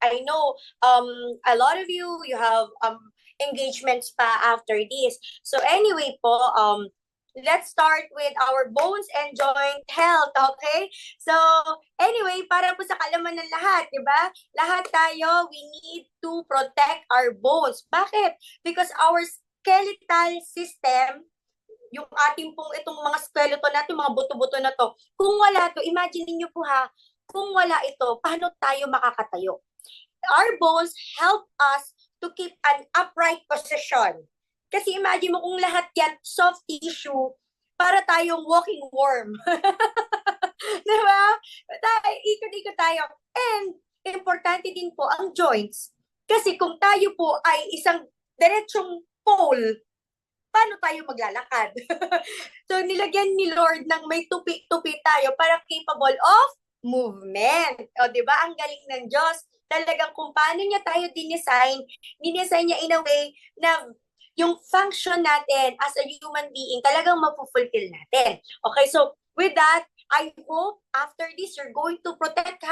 I know a lot of you have engagements pa after this. So anyway po, let's start with our bones and joint health, okay? So anyway, para po sa kalaman ng lahat, di ba? Lahat tayo, we need to protect our bones. Bakit? Because our skeletal system, yung ating pong itong mga skeleton natin, mga buto-buto na to, kung wala to, imagine niyo po ha, kung wala ito, paano tayo makakatayo? Our bones help us to keep an upright position. Kasi imagine mo kung lahat yan, soft tissue, para tayong walking worm. Diba? Ikot-ikot tayo. And importante din po ang joints. Kasi kung tayo po ay isang diretsong pole, paano tayo maglalakad? So, nilagyan ni Lord ng may tupi-tupi tayo para capable of movement. O, di ba? Ang galing ng Diyos. Talagang kung paano niya tayo dinesign niya in a way na yung function natin as a human being, talagang mapufulfill natin. Okay, so with that, I hope after this, you're going to protect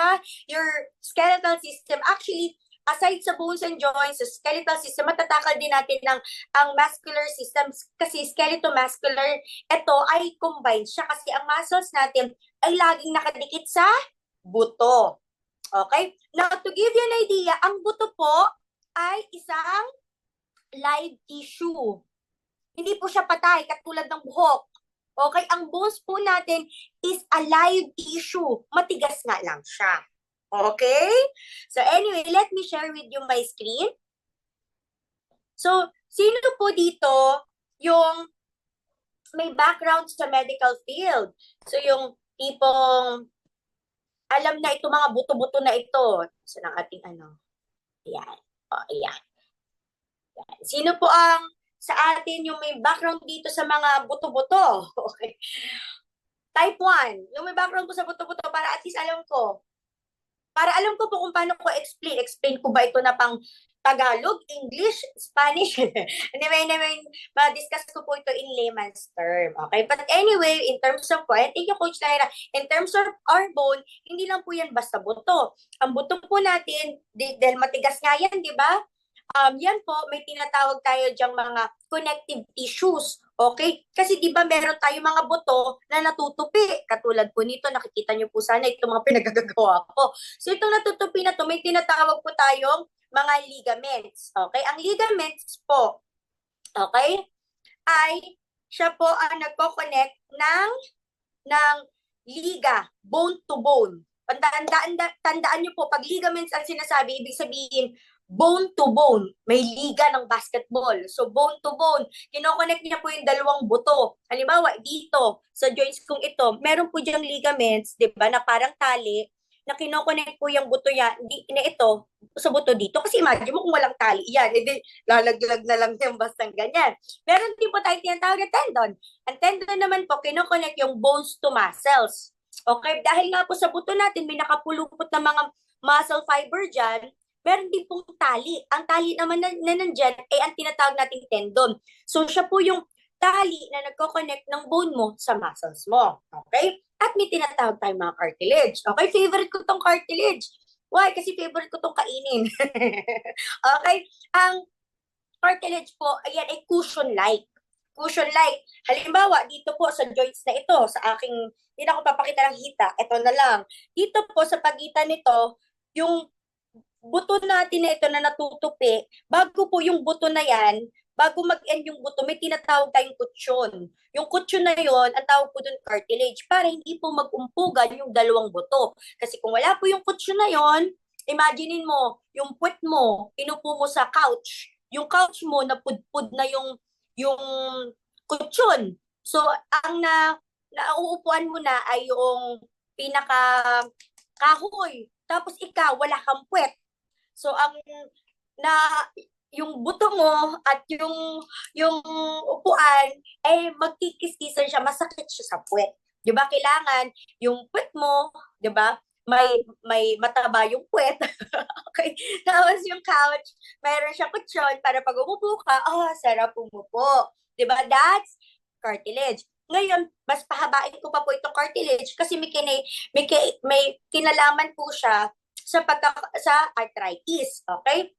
your skeletal system. Actually, aside sa bones and joints, sa skeletal system, matatakal din natin ang muscular system kasi skeleto-muscular, ito ay combined siya kasi ang muscles natin ay laging nakadikit sa buto. Okay? Now, to give you an idea, ang buto po ay isang live tissue. Hindi po siya patay, katulad ng buhok. Okay? Ang bones po natin is a live tissue. Matigas nga lang siya. Okay? So anyway, let me share with you my screen. So, sino po dito yung may background sa medical field? So yung tipong alam na ito mga buto-buto na ito. So ng ating ano. Ayan. O, ayan. Ayan. Sino po ang sa atin yung may background dito sa mga buto-buto? Okay. Type 1. Yung may background po sa buto-buto para at least alam ko. Para alam ko po kung paano ko explain. Explain ko ba ito na pang Tagalog, English, Spanish? Anyway, ma-discuss ko po ito in layman's term. Okay? But anyway, in terms of what, thank you, Coach Lyra, in terms of our bone, hindi lang po yan basta buto. Ang buto po natin, dahil matigas nga yan, di ba? Yan po, may tinatawag tayo diyang mga connective tissues. Okay? Kasi di ba meron tayo mga buto na natutupi. Katulad po nito, nakikita niyo po sana itong mga pinagagagawa ko. So itong natutupi na to, may tinatawag po tayong mga ligaments. Okay? Ang ligaments po, okay, ay siya po ang nagko-connect ng liga, bone to bone. Tandaan niyo po, pag ligaments ang sinasabi, ibig sabihin, bone to bone, may liga ng basketball. So bone to bone, kinoconnect niya po yung dalawang buto. Halimbawa, dito, sa joints kong ito, meron po diyang ligaments, di ba, na parang tali, na kinoconnect po yung buto na ito sa buto dito. Kasi imagine mo kung walang tali yan, edi lalaglag na lang yung bastang ganyan. Meron din po tayo tinatawag na tendon. Ang tendon naman po, kinoconnect yung bones to muscles. Okay, dahil nga po sa buto natin, may nakapulupot na mga muscle fiber dyan, meron din pong tali. Ang tali naman na nandyan ay ang tinatawag nating tendon. So, siya po yung tali na nagko-connect ng bone mo sa muscles mo. Okay? At may tinatawag tayong mga cartilage. Okay? Favorite ko tong cartilage. Why? Kasi favorite ko tong kainin. Okay? Ang cartilage po, ayan, ay cushion-like. Cushion-like. Halimbawa, dito po sa joints na ito, sa aking, hindi na ako papakita ng hita, ito na lang. Dito po sa pagitan nito, yung buto natin na ito na natutupi, bago po yung buto na yan, bago mag-end yung buto, may tinatawag tayong kutsyon. Yung kutsyon na yon, ang tawag po dun cartilage, para hindi po mag-umpugan yung dalawang buto. Kasi kung wala po yung kutsyon na yon, imaginein mo, yung puwet mo, inupo mo sa couch, yung couch mo, napudpud na yung kutsyon. So, ang nauupuan mo na ay yung pinaka kahoy. Tapos ikaw, wala kang puwet. So ang yung buto mo at yung upuan ay magkikis-kisan siya, masakit siya sa puwet. 'Di ba? Kailangan yung puwet mo, 'di ba? May mataba yung puwet. Okay. Tapos yung couch, mayroon siya kutsyon para pag umupo ka, sarap umupo. 'Di ba? That's cartilage. Ngayon, mas pahabain ko pa po itong cartilage kasi may kinalaman po siya sa arthritis. Okay?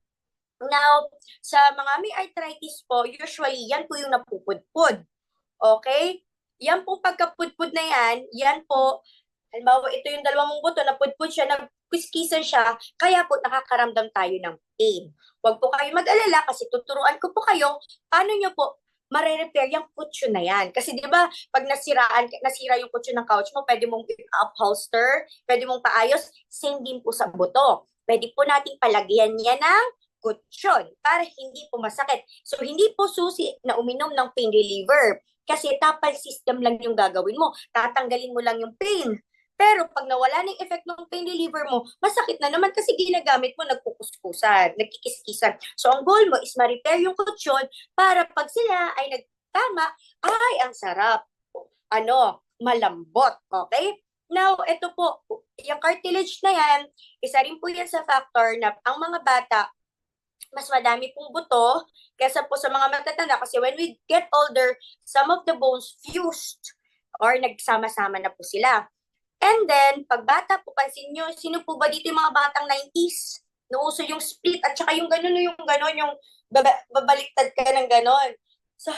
Now, sa mga may arthritis po, usually yan po yung napupudpud. Okay? Yan po pagkapudpud na yan po, halimbawa ito yung dalawang buto, napudpud siya, nagkiskisan siya, kaya po nakakaramdam tayo ng pain. Huwag po kayo mag-alala kasi tuturuan ko po kayo paano nyo po mare-repair yung kutsyo na yan. Kasi di ba pag nasira yung kutsyo ng couch mo, pwede mong upholster, pwede mong paayos, same din po sa buto. Pwede po nating palagyan niya ng kutsyon para hindi po masakit. So, hindi po susi na uminom ng pain reliever kasi tapal system lang yung gagawin mo. Tatanggalin mo lang yung pain. Pero pag nawala ng effect ng pain reliever mo, masakit na naman kasi ginagamit mo, nagkukuskusan, nagkikiskisan. So, ang goal mo is ma-repair yung kutsyon para pag sila ay nagtama, ay, ang sarap. Malambot. Okay? Now, ito po, yung cartilage na yan, isa rin po yan sa factor na ang mga bata, mas madami pong buto kaysa po sa mga matatanda kasi when we get older, some of the bones fused or nagsama-sama na po sila. And then, pag bata po, pansin nyo, sino po ba dito yung mga batang 90s? Nauso yung split at saka yung gano'n, yung babaliktad ka ng gano'n. So,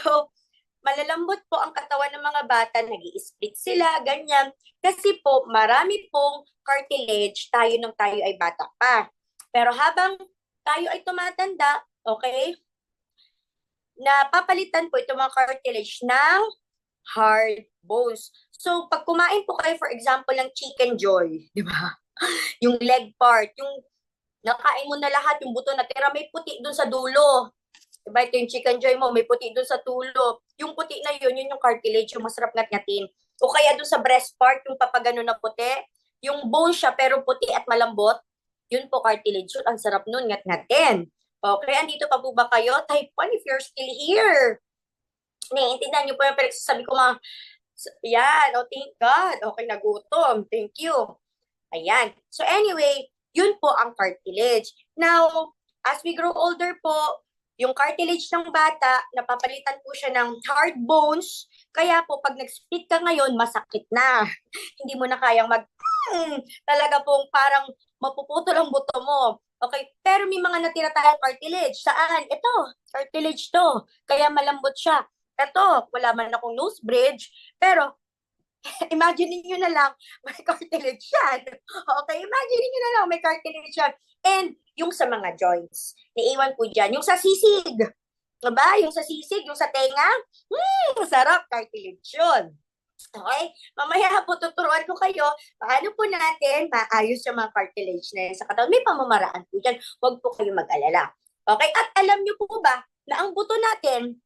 malalambot po ang katawan ng mga bata, nag-i-split sila, ganyan. Kasi po, marami pong cartilage tayo nung tayo ay bata pa. Pero habang tayo ay tumatanda, okay, napapalitan po itong mga cartilage ng hard bones. So, pag kumain po kayo, for example, ng chicken joy, di ba? Yung leg part, yung nakain mo na lahat, yung buto na tira, may puti dun sa dulo. Diba? Ito yung chicken joy mo, may puti dun sa tulo. Yung puti na yun yung cartilage, yung masarap ngat-ngatin. O kaya dun sa breast part, yung papagano na puti, yung bone siya pero puti at malambot, yun po cartilage yun. Ang sarap nun, ngat-ngatin. Okay, andito pa po ba kayo? Type 1 if you're still here. Naiintindihan niyo po yung pinagsasabi ko mga, yan, thank God. Okay, nagutom. Thank you. Ayan. So anyway, yun po ang cartilage. Now, as we grow older po, yung cartilage ng bata, napapalitan po siya ng hard bones. Kaya po, pag nag-split ka ngayon, masakit na. Hindi mo na kayang talaga pong parang mapuputol ang buto mo. Okay, pero may mga natira tayong cartilage. Saan? Ito, cartilage to. Kaya malambot siya. Ito, wala man akong nose bridge, pero imagine niyo na lang, may cartilage yan. Okay, imagine niyo na lang, may cartilage yan. And yung sa mga joints, naiwan po dyan, yung sa sisig, diba? Yung sa sisig, yung sa tenga, sarap, cartilage yun. Okay, mamaya po tuturuan ko kayo paano po natin maayos yung mga cartilage na yan sa katawan. May pamamaraan po dyan, huwag po kayo mag-alala. Okay, at alam niyo po ba na ang buto natin,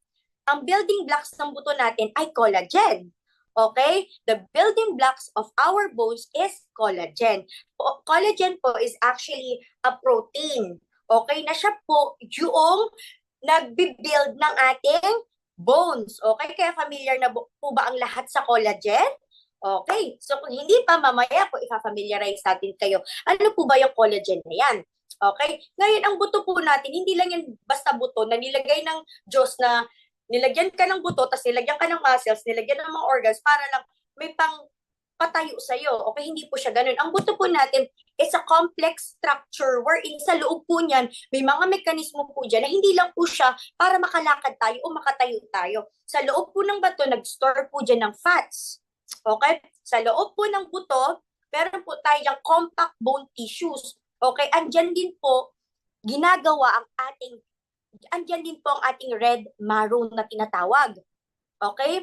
ang building blocks ng buto natin ay collagen. Okay? The building blocks of our bones is collagen. Collagen po is actually a protein. Okay? Na siya po yung nagbi-build ng ating bones. Okay? Kaya familiar na po ba ang lahat sa collagen? Okay. So kung hindi pa, mamaya po ipa-familiarize natin kayo. Ano po ba yung collagen na yan? Okay? Ngayon, ang buto po natin, hindi lang yan basta buto na nilagay ng Diyos na nilagyan ka ng buto, tapos nilagyan ka ng muscles, nilagyan ng mga organs para lang may pang patayo sa'yo. Okay, hindi po siya ganun. Ang buto po natin is a complex structure wherein sa loob po niyan, may mga mekanismo po dyan na hindi lang po siya para makalakad tayo o makatayo tayo. Sa loob po ng bato, nag-store po dyan ng fats. Okay? Sa loob po ng buto, meron po tayong compact bone tissues. Okay? Andyan din po, ginagawa ang ating andyan din po ang ating red marrow na tinatawag. Okay?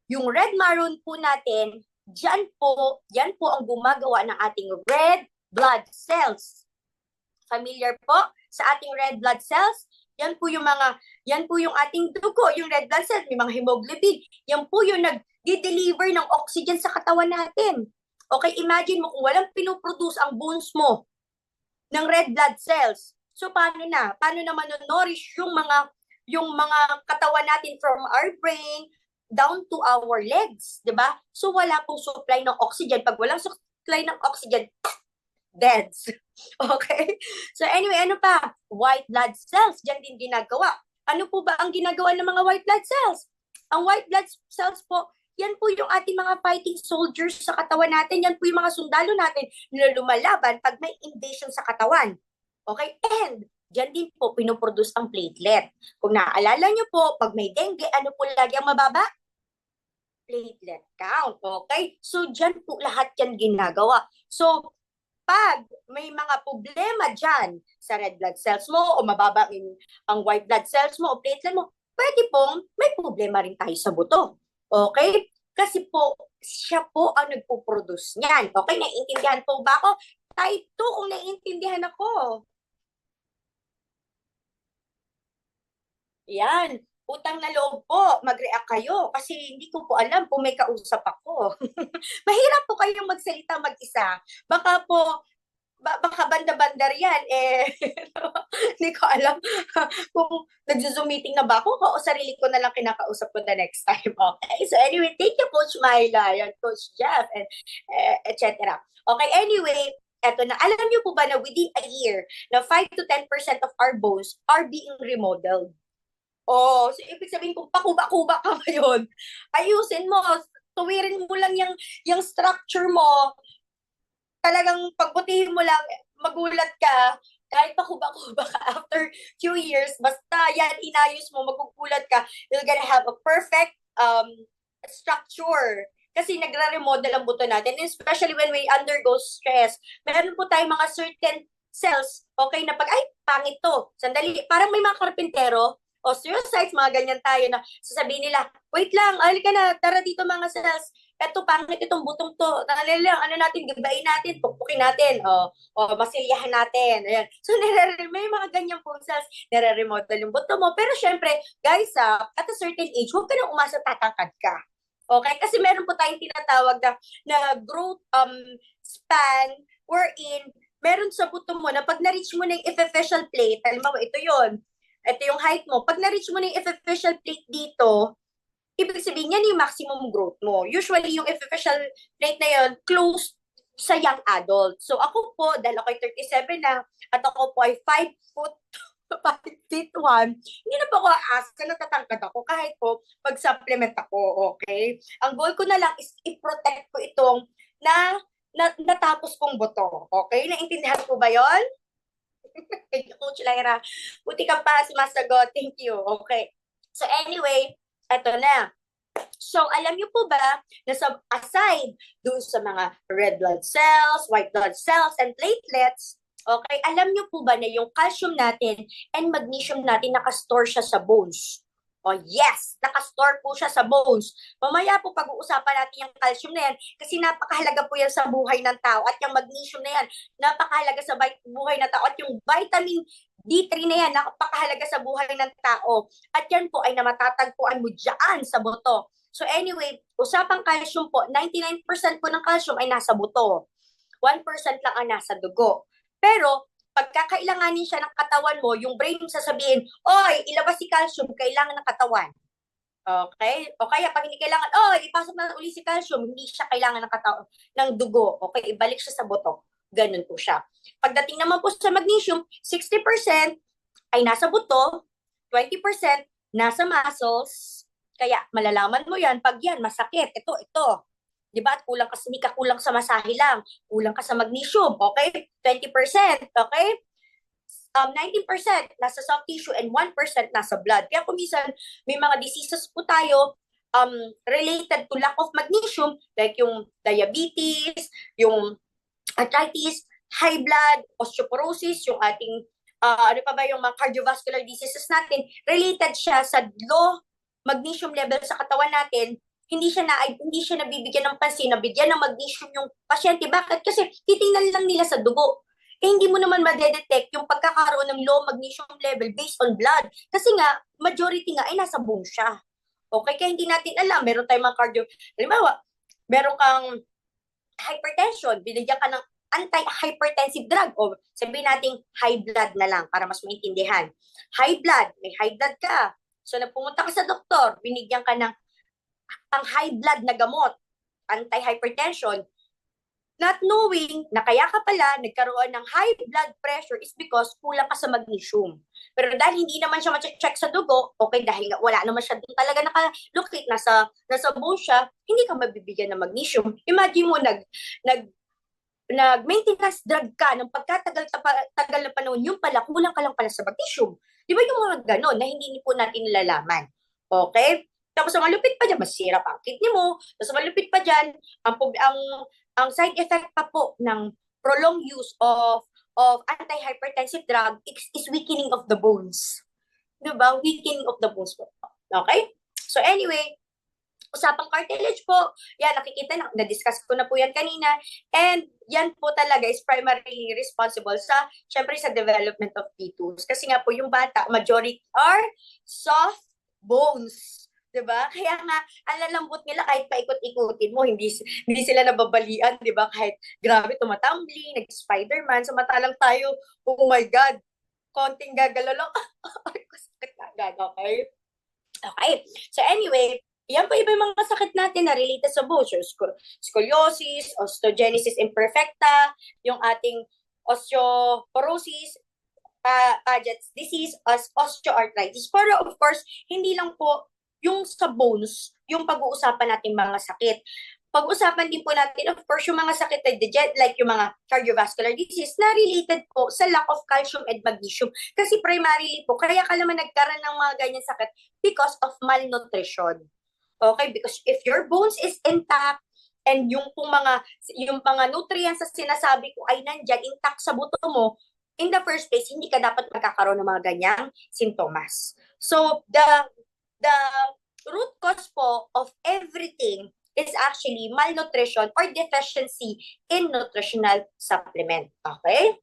Yung red marrow po natin, yan po ang gumagawa ng ating red blood cells. Familiar po sa ating red blood cells? Yan po yung ating dugo, yung red blood cells, may mga hemoglobin. Yan po yung nag-deliver ng oxygen sa katawan natin. Okay, imagine mo kung walang pinoproduce ang bones mo ng red blood cells. So paano naman nourish yung mga katawan natin from our brain down to our legs, 'di ba? So wala pong supply ng oxygen. Pag walang supply ng oxygen, deads. Okay? So anyway, ano pa? White blood cells, diyan din ginagawa. Ano po ba ang ginagawa ng mga white blood cells? Ang white blood cells po, yan po yung ating mga fighting soldiers sa katawan natin. Yan po yung mga sundalo natin na lumalaban pag may invasion sa katawan. Okay? And dyan din po pinoproduce ang platelet. Kung naaalala nyo po, pag may dengue, ano po lagi ang mababa? Platelet count. Okay? So, dyan po lahat yan ginagawa. So, pag may mga problema dyan sa red blood cells mo o mababa ang white blood cells mo o platelet mo, pwede pong may problema rin tayo sa buto. Okay? Kasi po, siya po ang nagpo-produce niyan. Okay? Naiintindihan po ba ako? Type 2 kung naiintindihan ako. Yan. Utang na loob po, mag-react kayo kasi hindi ko po alam kung may kausap ako. Mahirap po kayong magsalita mag-isa. Baka po, baka banda-bandar yan, hindi ko alam kung nag-zoom meeting na ba ako o sarili ko na lang kinakausap ko the next time. Okay? So anyway, thank you, Coach Myla, yan, Coach Jeff, and etc. Okay, anyway, eto na. Alam niyo po ba na within a year, na 5 to 10% of our bones are being remodeled? Oh, so ibig sabihin kung pakuba-kuba ka ngayon, ayusin mo, tuwirin mo lang yung structure mo, talagang pagbutihin mo lang, magulat ka, kahit pakuba-kuba ka after few years, basta yan, inayos mo, magugulat ka, you're gonna have a perfect structure. Kasi nagre-remodel ang buto natin, especially when we undergo stress. Meron po tayong mga certain cells, okay, na pag, ay, pangit to. Sandali, parang may mga karpintero, osteocytes, mga ganyan tayo na sasabihin nila, wait lang, halika na, tara dito mga cells, eto, pangit itong butong to, lang, ano natin, gibain natin, pukpukin natin, masilyahan natin, ayan. So, may mga ganyan pong cells, nire-remodel yung buto mo, pero syempre, guys, at a certain age, huwag ka na umasa tatangkad ka. Okay? Kasi meron po tayong tinatawag na growth span wherein meron sa buto mo na pag na-reach mo na yung epiphyseal plate, alam mo, ito yon, ito yung height mo. Pag na-reach mo na yung epiphyseal plate dito, ibig sabihin yan yung maximum growth mo. Usually, yung epiphyseal plate na yon close sa young adult. So, ako po, dahil ako ay 37 na, at ako po ay 5 foot 5 feet 1, hindi na po ako asa, natatangkad ako kahit po pag-supplement ako, okay? Ang goal ko na lang is i-protect ko itong natapos kong buto, okay? Naintindihan ko ba yon? Thank you, Coach Lyra. Buti ka pa sumasagot. Thank you. Okay. So anyway, eto na. So, alam niyo po ba na aside dun sa mga red blood cells, white blood cells, and platelets, okay, alam niyo po ba na yung calcium natin and magnesium natin nakastore siya sa bones? Oh yes, nakastore po siya sa bones. Mamaya po pag-uusapan natin yung calcium na yan kasi napakahalaga po yan sa buhay ng tao at yung magnesium na yan, napakahalaga sa buhay ng tao at yung vitamin D3 na yan, napakahalaga sa buhay ng tao. At yan po ay namatatagpuan mo dyan sa buto. So anyway, usapang calcium po, 99% po ng calcium ay nasa buto. 1% lang ang nasa dugo. Pero pagkakailanganin siya ng katawan mo, yung brain mo sasabihin, oy, ilabas si calcium, kailangan ng katawan. Okay? O kaya pag hindi kailangan, ipasok na uli si calcium, hindi siya kailangan ng katawan, ng dugo. Okay, ibalik siya sa buto. Ganun po siya. Pagdating naman po sa magnesium, 60% ay nasa buto, 20% nasa muscles. Kaya malalaman mo yan pag yan, masakit. Ito. Diba? At kulang ka, hindi ka kulang sa masahe lang. Kulang ka sa magnesium. Okay? 20%. Okay? 19% nasa soft tissue and 1% nasa blood. Kaya kung minsan may mga diseases po tayo related to lack of magnesium, like yung diabetes, yung arthritis, high blood, osteoporosis, yung ating ano pa ba yung mga cardiovascular diseases natin, related siya sa low magnesium level sa katawan natin. Hindi siya nabibigyan ng pansin, nabigyan ng magnesium yung pasyente. Bakit? Kasi titingnan lang nila sa dugo. Hindi mo naman madedetect yung pagkakaroon ng low magnesium level based on blood. Kasi nga, majority nga ay nasa bones siya. Okay? Kaya hindi natin alam. Meron tayong mga halimbawa, meron kang hypertension, binigyan ka ng anti-hypertensive drug o sabihin natin high blood na lang para mas maintindihan. High blood, may high blood ka. So, nagpumunta ka sa doktor, binigyan ka ng high blood na gamot, anti-hypertension, not knowing na kaya ka pala nagkaroon ng high blood pressure is because kulang ka sa magnesium. Pero dahil hindi naman siya ma-check sa dugo, okay, dahil wala naman siya doon talaga nakalukit, nasa bone siya, hindi ka mabibigyan ng magnesium. Imagine mo, nag-maintenance drug ka ng pagkatagal na panahon, yung pala, kulang ka lang pala sa magnesium. Di ba yung mga ganon na hindi po natin nalalaman? Okay? Tapos ang malupit pa dyan, masira pa ang kidney mo. Tapos ang malupit pa dyan, ang side effect pa po ng prolonged use of anti-hypertensive drug is weakening of the bones. Diba? Weakening of the bones po. Okay? So anyway, usapang cartilage po, yan, nakikita na, na-discuss ko na po yan kanina, and yan po talaga is primarily responsible syempre sa development of fetus. Kasi nga po, yung bata, majority are soft bones. Diba? Kaya nga, ang lalambot nila kahit paikot-ikutin mo, hindi sila nababalian, diba? Kahit grabe, tumatumbling, nag-Spider-Man, samantalang tayo, oh my God, konting gagalaw lang, ay, sakit na agad, okay? Okay, so anyway, yan po iba yung mga sakit natin na related sa bones, scoliosis, osteogenesis imperfecta, yung ating osteoporosis, Paget's disease, osteoarthritis. Pero of course, hindi lang po yung sa bones, yung pag-uusapan natin mga sakit. Pag-usapan din po natin, of course, yung mga sakit like yung mga cardiovascular disease na related po sa lack of calcium and magnesium. Kasi primarily po, kaya ka naman nagkaroon ng mga ganyan sakit because of malnutrition. Okay? Because if your bones is intact, and yung mga nutrients na sinasabi ko ay nandyan, intact sa buto mo, in the first place, hindi ka dapat magkakaroon ng mga ganyang sintomas. So, the root cause po of everything is actually malnutrition or deficiency in nutritional supplement. Okay?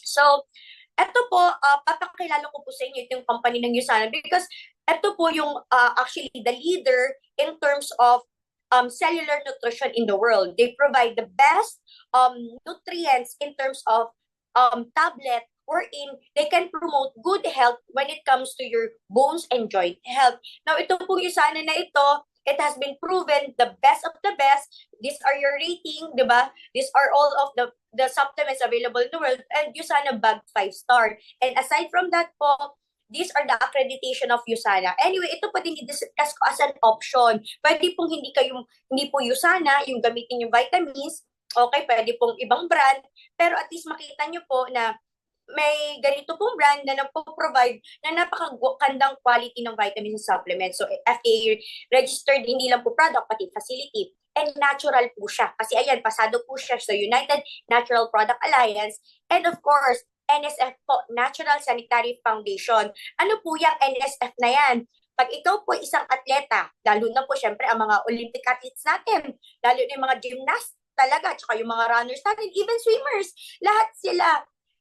So, ito po, papakilala ko po sa inyo itong company ng USANA because ito po yung actually the leader in terms of cellular nutrition in the world. They provide the best nutrients in terms of tablet wherein they can promote good health when it comes to your bones and joint health. Now, ito pong USANA na ito, it has been proven the best of the best. These are your rating, di ba? These are all of the supplements available in the world, and USANA bagged 5-star. And aside from that po, these are the accreditation of USANA. Anyway, ito po din i-discuss ko as an option. Pwede pong hindi po USANA, yung gamitin yung vitamins, okay, pwede pong ibang brand, pero at least makita nyo po na may ganito pong brand na nagpo-provide na napakagandang quality ng vitamins and supplements. So, FDA registered, hindi lang po product, pati facility. And natural po siya. Kasi ayan, pasado po siya sa United Natural Product Alliance. And of course, NSF po, Natural Sanitary Foundation. Ano po yung NSF na yan? Pag ikaw po isang atleta, lalo na po syempre ang mga Olympic athletes natin, lalo na yung mga gymnasts talaga, tsaka yung mga runners natin, even swimmers,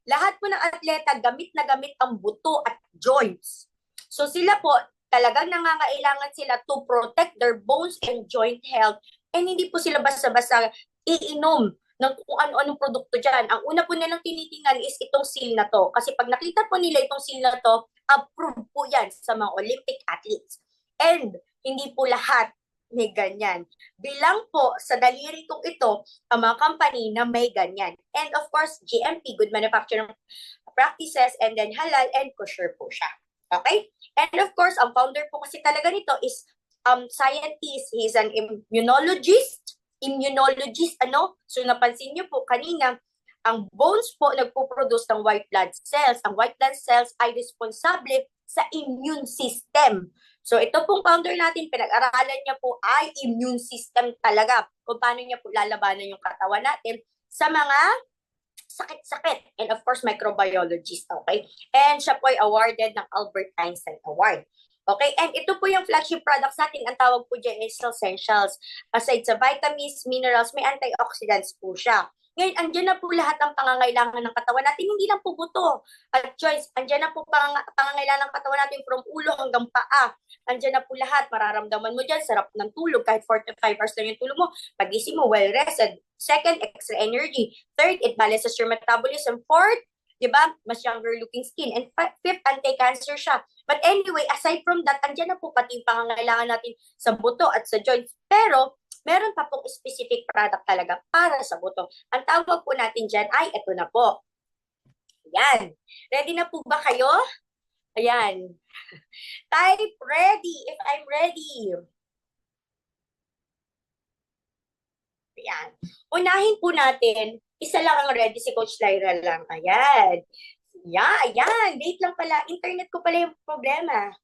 lahat po ng atleta, gamit na gamit ang buto at joints. So sila po, talagang nangangailangan sila to protect their bones and joint health. And hindi po sila basta-basta iinom ng kung ano-anong produkto dyan. Ang una po nilang tinitingnan is itong seal na to. Kasi pag nakita po nila itong seal na to, approved po yan sa mga Olympic athletes. And hindi po lahat may ganyan. Bilang po sa daliri kong ito, ang mga company na may ganyan. And of course, GMP, Good Manufacturing Practices, and then halal and kosher po siya. Okay? And of course, ang founder po kasi talaga nito is scientist. He's an immunologist, So napansin niyo po kanina, ang bones po nagpo-produce ng white blood cells. Ang white blood cells ay responsable sa immune system. So ito pong founder natin, pinag-aralan niya po ay immune system talaga. Kung paano niya po lalabanan yung katawan natin sa mga sakit-sakit. And of course, microbiologist, okay? And siya po ay awarded ng Albert Einstein Award. Okay, and ito po yung flagship products natin. Ang tawag po dyan is essentials. Aside sa vitamins, minerals, may antioxidants po siya. Ngayon, andyan na po lahat ng pangangailangan ng katawan natin. Hindi lang po buto at joints. Andyan na po pangangailangan ng katawan natin from ulo hanggang paa. Andyan na po lahat. Mararamdaman mo dyan, sarap ng tulog. Kahit 45 hours lang yung tulog mo. Pagising mo, well-rested. Second, extra energy. Third, it balances your metabolism. Fourth, diba? Mas younger looking skin. And fifth, anti-cancer siya. But anyway, aside from that, andyan na po pati yung pangangailangan natin sa buto at sa joints. Pero, meron pa pong specific product talaga para sa buto. Ang tawag po natin dyan ay ito na po. Ayan. Ready na po ba kayo? Ayan. Type ready if I'm ready. Ayan. Unahin po natin, isa lang ang ready, si Coach Lyra lang. Ayan. Ayan. Wait lang pala. Internet ko pala yung problema.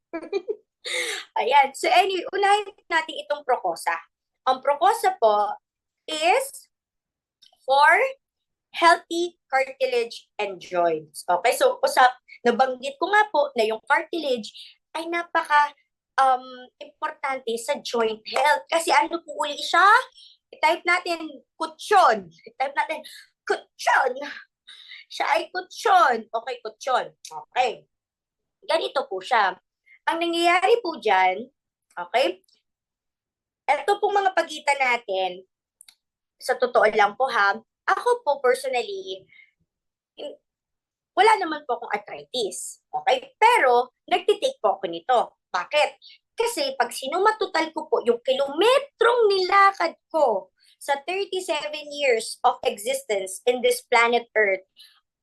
Ayan. So anyway, unahin natin itong Procosa. Ang Procosa po is for healthy cartilage and joints. Okay, so nabanggit ko nga po na yung cartilage ay napaka importante sa joint health. Kasi ano po uli siya? I-type natin kutsyon. I-type natin kutsyon. Siya ay kutsyon. Okay, kutsyon. Okay. Ganito po siya. Ang nangyayari po dyan, okay, ito pong mga pagitan natin, sa totoo lang po ha, ako po personally, wala naman po akong arthritis. Okay? Pero, nagtitake po ako nito. Bakit? Kasi pag sinumatotal ko po yung kilometrong nilakad ko sa 37 years of existence in this planet Earth,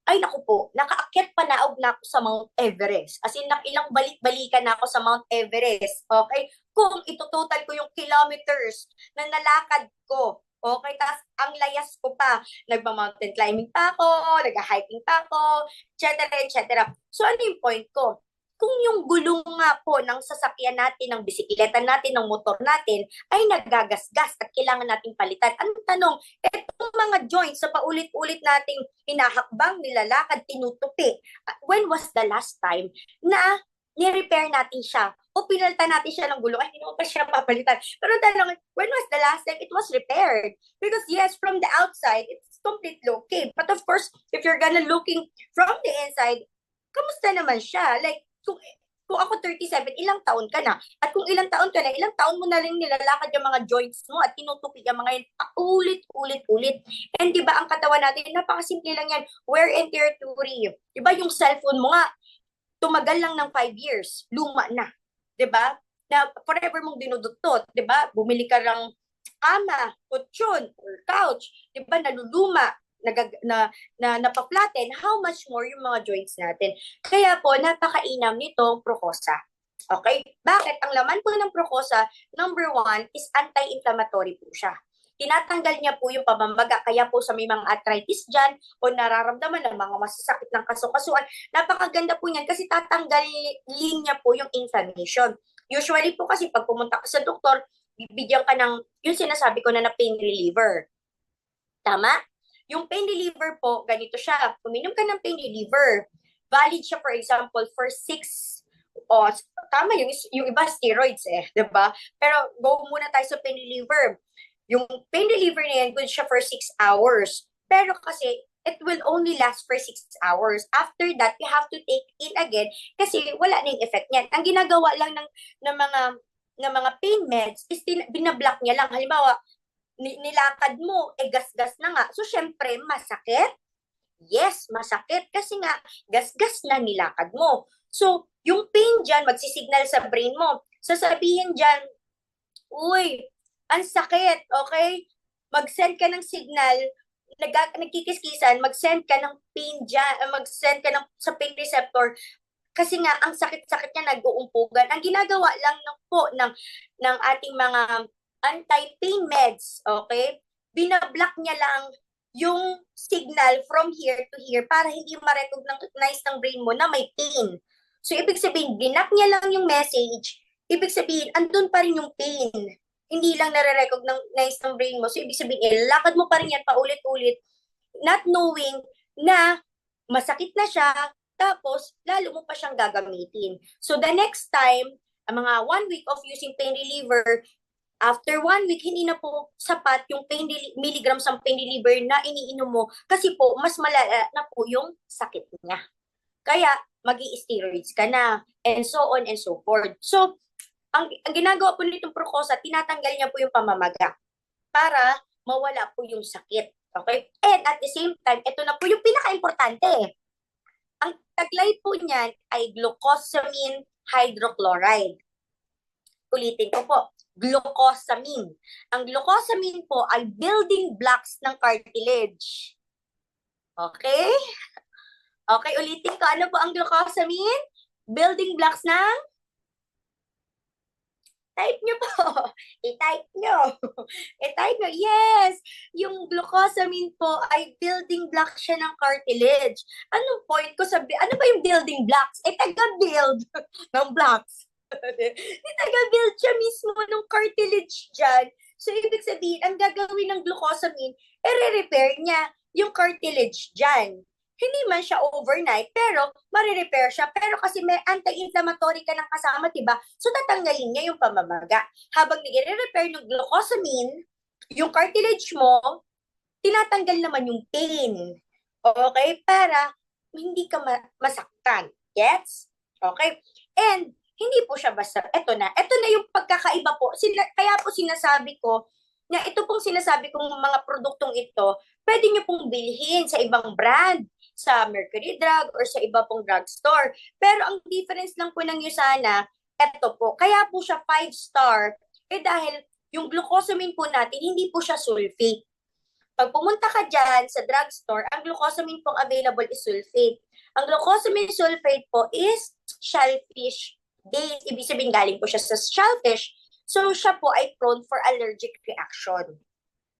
ay naku po, nakaakyat panaog na ako sa Mount Everest. As in, ilang balik-balikan na ako sa Mount Everest. Okay? Kung itototal ko yung kilometers na nalakad ko, okay, tapos ang layas ko pa, nagma-mountain climbing pa ako, nag-hiking pa ako, etc. So ano yung point ko? Kung yung gulong nga po ng sasakyan natin, ng bisikleta natin, ng motor natin, ay nagagasgas at kailangan nating palitan. Ang tanong, etong mga joints sa paulit-ulit nating hinahakbang, nilalakad, tinutupi, when was the last time na ni-repair natin siya o pinalitan natin siya ng gulong? Ay, hindi mo pa siya papalitan. Pero tanong, when was the last time it was repaired? Because yes, from the outside, it's completely okay. But of course, if you're gonna looking from the inside, kamusta naman siya? Like, kung ako 37, ilang taon ka na? At kung ilang taon ka na, ilang taon mo na rin nilalakad yung mga joints mo at tinutupi yung mga yun, ulit. And di ba ang katawan natin, napakasimple lang yan, wear and tear theory. Di ba yung cellphone mo nga, tumagal lang ng 5 years, luma na. Di ba? Na forever mong dinudutot. Di ba? Bumili ka lang kama, kutsyon, or couch. Di ba? Naluluma, napaflatten, how much more yung mga joints natin. Kaya po, napakainam nitong Procosa. Okay? Bakit? Ang laman po ng Procosa, number 1, is anti-inflammatory po siya. Tinatanggal niya po yung pamamaga. Kaya po sa may mga arthritis dyan o nararamdaman ng mga masasakit ng kasukasuan, napakaganda po niyan kasi tatanggalin niya po yung inflammation. Usually po kasi pag pumunta ka sa doktor, bibigyan ka ng yung sinasabi ko na pain reliever. Tama? Yung pain reliever po, ganito siya. Uminom ka ng pain reliever. Valid siya, for example, for 6 tama yung iba steroids diba? Pero go muna tayo sa pain reliever. Yung pain reliever na yan, good siya for 6 hours. Pero kasi, it will only last for 6 hours. After that, you have to take in again kasi wala na yung effect niyan. Ang ginagawa lang ng mga pain meds is binablock niya lang. Halimbawa, nilakad mo, gas-gas na nga. So, syempre, masakit? Yes, masakit. Kasi nga, gas-gas na nilakad mo. So, yung pain dyan, magsisignal sa brain mo. Sasabihin dyan, uy, ang sakit, okay? Mag-send ka ng signal, nagkikiskisan, mag-send ka ng pain dyan, mag-send ka sa pain receptor, kasi nga, ang sakit-sakit niya, nag-uumpugan. Ang ginagawa lang ng ating mga anti-pain meds, okay? Binablock niya lang yung signal from here to here para hindi ma-recognize ng brain mo na may pain. So, ibig sabihin, blinak niya lang yung message, ibig sabihin, andun pa rin yung pain. Hindi lang nare-recognize ng brain mo. So, ibig sabihin, lakad mo pa rin yan paulit-ulit, not knowing na masakit na siya, tapos, lalo mo pa siyang gagamitin. So, the next time, mga 1 week of using pain reliever, after 1 week, hindi na po sapat yung milligrams ng pain reliever na iniinom mo kasi po, mas malala na po yung sakit niya. Kaya, mag-i-steroids ka na, and so on and so forth. So, ang ginagawa po nitong Procosa, tinatanggal niya po yung pamamaga para mawala po yung sakit. Okay? And at the same time, ito na po yung pinaka-importante. Ang taglay po niyan ay glucosamine hydrochloride. Ulitin ko po, glucosamine. Ang glucosamine po ay building blocks ng cartilage. Okay? Okay, ulitin ko. Ano po ang glucosamine? Building blocks ng type nyo po. I-type nyo. I-type nyo. Yes! Yung glucosamine po ay building block siya ng cartilage. Anong point ko sabi? Ano ba yung building blocks? Taga-build ng blocks. Taga-build siya mismo ng cartilage dyan. So, ibig sabihin, ang gagawin ng glucosamine, re-repair niya yung cartilage dyan. Hindi man siya overnight, pero marirepair siya. Pero kasi may anti-inflammatory ka ng kasama, diba? So, tatanggalin niya yung pamamaga. Habang nire-repair ng glucosamine, yung cartilage mo, tinatanggal naman yung pain. Okay? Para hindi ka masaktan. Gets? Okay? And, hindi po siya basta, ito na yung pagkakaiba po. Kaya po sinasabi ko, na ito pong sinasabi kong mga produktong ito, pwede nyo pong bilhin sa ibang brand, sa Mercury Drug or sa iba pong drugstore. Pero ang difference lang po ng Usana, ito po, kaya po siya 5-star, dahil yung glucosamine po natin, hindi po siya sulfate. Pag pumunta ka dyan sa drugstore, ang glucosamine pong available is sulfate. Ang glucosamine sulfate po is shellfish base. Ibig sabihin galing po siya sa shellfish. So, siya po ay prone for allergic reaction.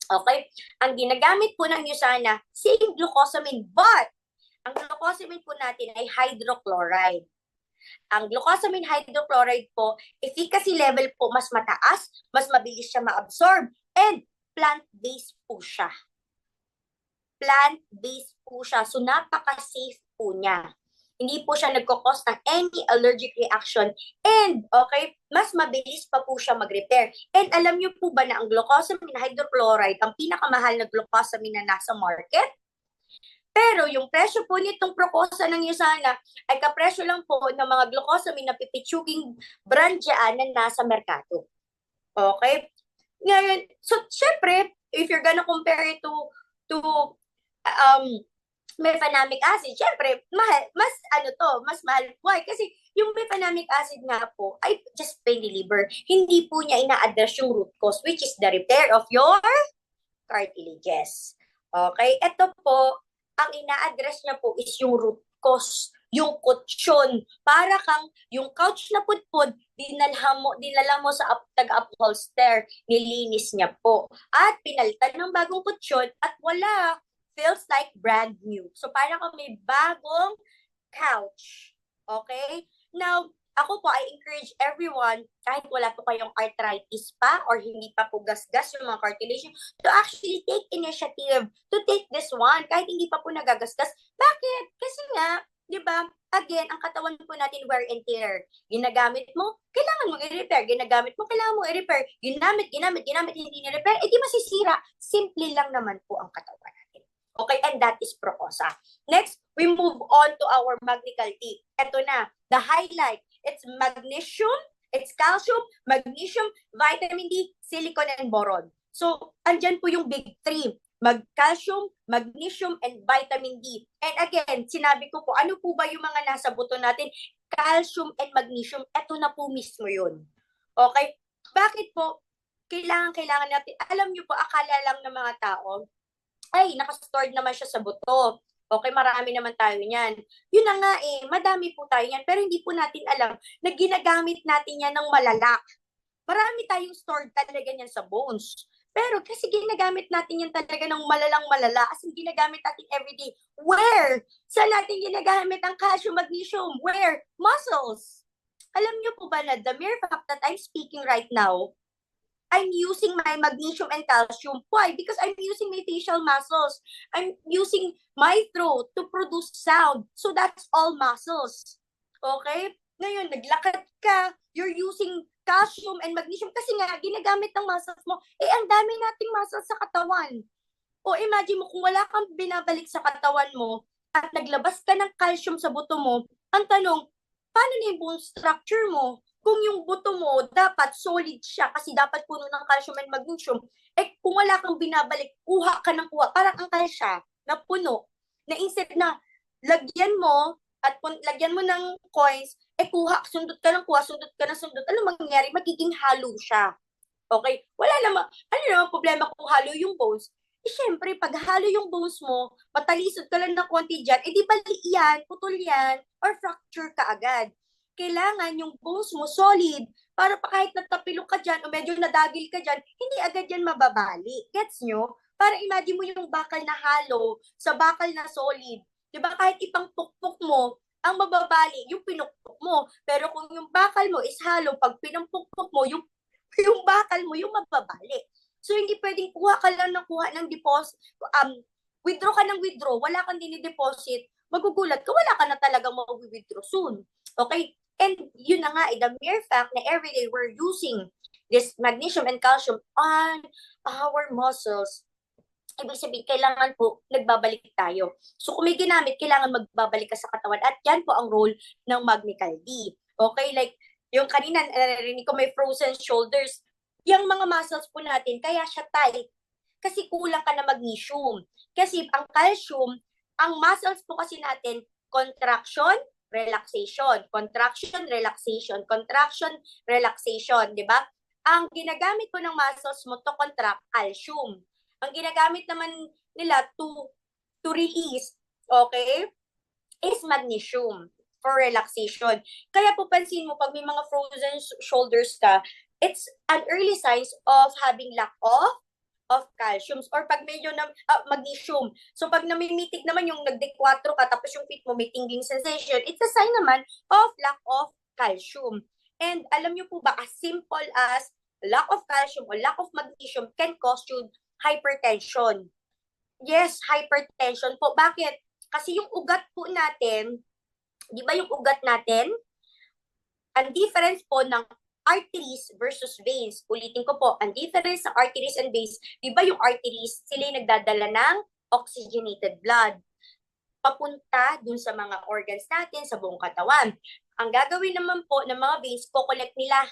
Okay? Ang ginagamit po ng Usana, same glucosamine, but ang glucosamine po natin ay hydrochloride. Ang glucosamine hydrochloride po, efficacy level po mas mataas, mas mabilis siya ma-absorb, and plant-based po siya. Plant-based po siya. So, napaka-safe po niya. Hindi po siya nagkakos ng any allergic reaction. And, okay, mas mabilis pa po siya mag-repair. And alam niyo po ba na ang glucosamine hydrochloride, ang pinakamahal na glucosamine na nasa market? Pero yung presyo po nitong Procosa ng Usana ay kapresyo lang po ng mga glucosamine na pipitsuging brand dyan na nasa merkado. Okay? Ngayon, so syempre, if you're gonna compare it to mefenamic acid, syempre, mas mahal. Why? Kasi yung mefenamic acid nga po ay just pain reliever. Hindi po niya ina-address yung root cause, which is the repair of your cartilages. Okay? Ito po, ang ina-address niya po is yung root cause, yung kutsyon. Para kang, yung couch na pudpud, dinala mo sa taga-upholster, nilinis niya po. At pinalitan ng bagong kutsyon at wala, feels like brand new. So, parang may bagong couch. Okay? Now, ako po, I encourage everyone, kahit wala po kayong arthritis pa or hindi pa po gasgas yung mga cartilage, to actually take initiative to take this one, kahit hindi pa po nagagasgas. Bakit? Kasi nga, di ba, again, ang katawan po natin wear and tear. Ginagamit mo, kailangan mo i-repair. Ginagamit mo, kailangan mo i-repair. Ginamit, hindi ni-repair, di masisira. Simple lang naman po ang katawan natin. Okay, and that is Procosa. Next, we move on to our Magnical Tea. Ito na, the highlight. It's magnesium, it's calcium, magnesium, vitamin D, silicon, and boron. So, andyan po yung big three. Calcium, magnesium, and vitamin D. And again, sinabi ko po, ano po ba yung mga nasa buto natin? Calcium and magnesium, eto na po mismo yun. Okay? Bakit po? Kailangan natin, alam nyo po, akala lang ng mga tao, ay, nakastored naman siya sa buto. Okay, marami naman tayo niyan. Yun na nga madami po tayo yan, pero hindi po natin alam na ginagamit natin yan ng malala. Marami tayong stored talaga niyan sa bones. Pero kasi ginagamit natin yan talaga ng malala, as in ginagamit natin everyday. Where? Saan natin ginagamit ang calcium, magnesium? Where? Muscles. Alam niyo po ba na the mere fact that I'm speaking right now, I'm using my magnesium and calcium. Why? Because I'm using my facial muscles. I'm using my throat to produce sound. So that's all muscles. Okay? Ngayon, naglakad ka, you're using calcium and magnesium kasi nga, ginagamit ng muscles mo. Ang dami nating muscles sa katawan. O imagine mo, kung wala kang binabalik sa katawan mo at naglabas ka ng calcium sa buto mo, ang tanong, paano na yung bone structure mo? Kung yung buto mo, dapat solid siya kasi dapat puno ng calcium and magnesium. Kung wala kang binabalik, kuha ka ng kuha. Parang ang calcium na puno. Na instead na lagyan mo at lagyan mo ng coins, kuha, sundot ka ng kuha, sundot ka ng sundot, ano mangyayari? Magiging halo siya. Okay? Wala naman, ano naman problema kung halo yung bones? Syempre, pag halo yung bones mo, matalisod ka lang ng konti dyan, di bali yan, putol yan, or fracture ka agad. Kailangan yung bones mo solid, para pa kahit natapilok ka dyan, o medyo nadagil ka dyan, hindi agad yan mababali. Gets nyo? Para imagine mo yung bakal na halo sa bakal na solid. Diba kahit ipang pukpok mo, ang mababali, yung pinukpok mo. Pero kung yung bakal mo is halo, pag pinampukpok mo, yung bakal mo, yung mababali. So, hindi pwedeng kuha ka lang ng kuha ng deposit, withdraw ka ng withdraw, wala kang dinideposit, magugulat ka, wala ka na talagang mag-withdraw soon. Okay? And yun na nga, the mere fact na everyday we're using this magnesium and calcium on our muscles, ibig sabihin, kailangan po nagbabalik tayo. So, kung may ginamit, kailangan magbabalik ka sa katawan. At yan po ang role ng Magnical D. Okay? Like, yung kanina, narinig ko may frozen shoulders. Yung mga muscles po natin, kaya siya tight. Kasi kulang ka na magnesium. Kasi ang calcium, ang muscles po kasi natin, contraction, relaxation. Contraction, relaxation. Contraction, relaxation. Diba? Ang ginagamit po ng muscles mo to contract, calcium. Ang ginagamit naman nila to release, okay, is magnesium for relaxation. Kaya po pansin mo, pag may mga frozen shoulders ka, it's an early signs of having lack of calcium or pag medyo na magnesium. So pag namimitig naman yung nagde-4 ka tapos yung feet mo may tingling sensation, it's a sign naman of lack of calcium. And alam niyo po ba, as simple as lack of calcium or lack of magnesium can cause you hypertension. Yes, hypertension po. Bakit? Kasi yung ugat po natin, di ba yung ugat natin, ang difference po ng arteries versus veins. Ulitin ko po, ang difference ng arteries and veins, di ba yung arteries, sila yung nagdadala ng oxygenated blood papunta dun sa mga organs natin, sa buong katawan. Ang gagawin naman po ng mga veins, kukolect nila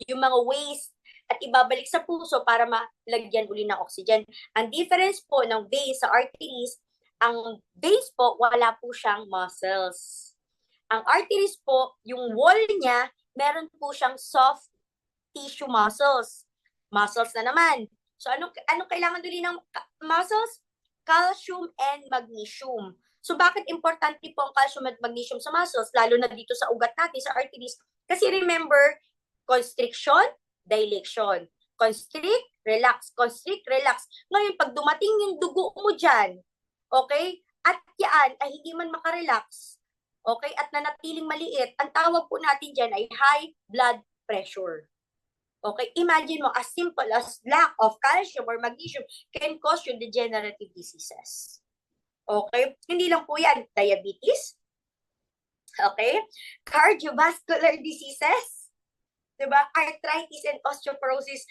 yung mga waste at ibabalik sa puso para malagyan uli ng oxygen. Ang difference po ng veins sa arteries, ang veins po, wala po siyang muscles. Ang arteries po, yung wall niya, meron po siyang soft tissue muscles. Muscles na naman. So, anong kailangan uli ng muscles? Calcium and magnesium. So, bakit importante po ang calcium at magnesium sa muscles, lalo na dito sa ugat natin, sa arteries? Kasi remember, constriction, dilation. Constrict, relax. Constrict, relax. Ngayon, pag dumating yung dugo mo dyan, okay, at yan ay hindi man makarelax, okay, at nanatiling maliit, ang tawag po natin dyan ay high blood pressure. Okay, imagine mo, as simple as lack of calcium or magnesium can cause you degenerative diseases. Okay, hindi lang po yan, diabetes, okay, cardiovascular diseases, diba? Arthritis and osteoporosis,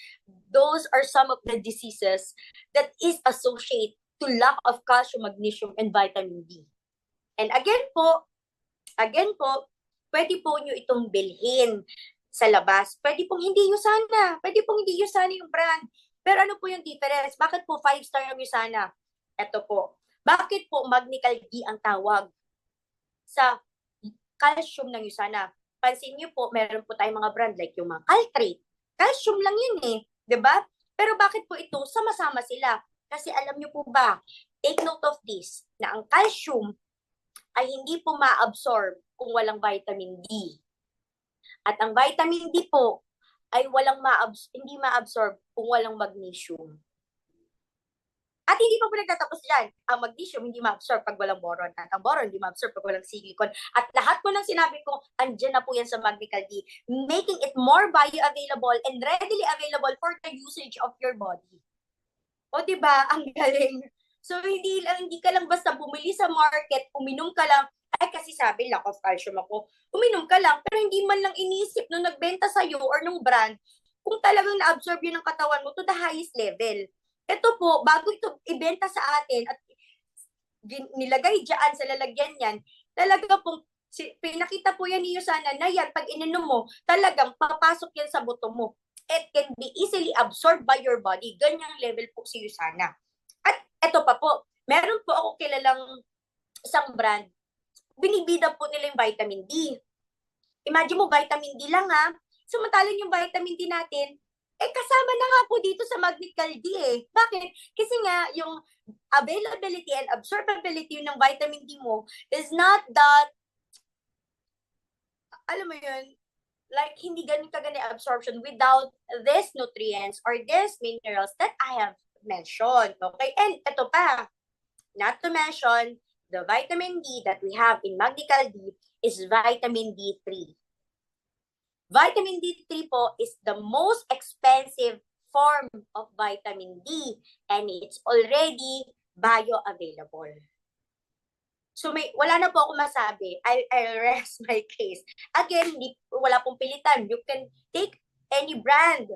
those are some of the diseases that is associated to lack of calcium, magnesium, and vitamin D. And again po, pwede po nyo itong bilhin sa labas. Pwede pong hindi Usana. Pwede pong hindi Usana yung brand. Pero ano po yung difference? Bakit po 5-star yung Usana? Ito po. Bakit po Magnical D ang tawag sa calcium ng Usana? Pansin niyo po, meron po tayong mga brand like yung mga Caltrate. Calcium lang yun eh. 'Di ba? Pero bakit po ito? Sama-sama sila. Kasi alam niyo po ba, take note of this, na ang calcium ay hindi po ma-absorb kung walang vitamin D. At ang vitamin D po ay hindi ma-absorb kung walang magnesium. At hindi pa po nagtatapos dyan. Ang magnesium hindi ma-absorb pag walang boron. At ang boron hindi ma-absorb pag walang silicon. At lahat po ng sinabi ko, andyan na po yan sa Magnical D. Making it more bioavailable and readily available for the usage of your body. O diba? Ang galing. So hindi ka lang basta bumili sa market, uminom ka lang, ay kasi sabi lack of calcium ako. Uminom ka lang, pero hindi man lang inisip nung nagbenta sa'yo or nung brand, kung talagang na-absorb yun ng katawan mo to the highest level. Ito po, bago ito ibenta sa atin at nilagay dyan sa lalagyan yan, talaga pong pinakita po yan ni Usana na yan, pag ininom mo, talagang papasok yan sa buto mo. It can be easily absorbed by your body. Ganyang level po si Usana. At ito pa po, meron po ako kilalang isang brand. binibida po nila yung vitamin D. Imagine mo, vitamin D lang ha. Samantalang yung vitamin D natin, kasama na nga po dito sa Magnical D eh. Bakit? Kasi nga, yung availability and absorbability ng vitamin D mo is not that, alam mo yun, like, hindi ganun kaganda absorption without these nutrients or these minerals that I have mentioned. Okay? And ito pa, not to mention, the vitamin D that we have in Magnical D is vitamin D3. Vitamin D3 po is the most expensive form of vitamin D and it's already bioavailable. So wala na po ako masabi. I'll rest my case. Again, wala pong pilitan. You can take any brand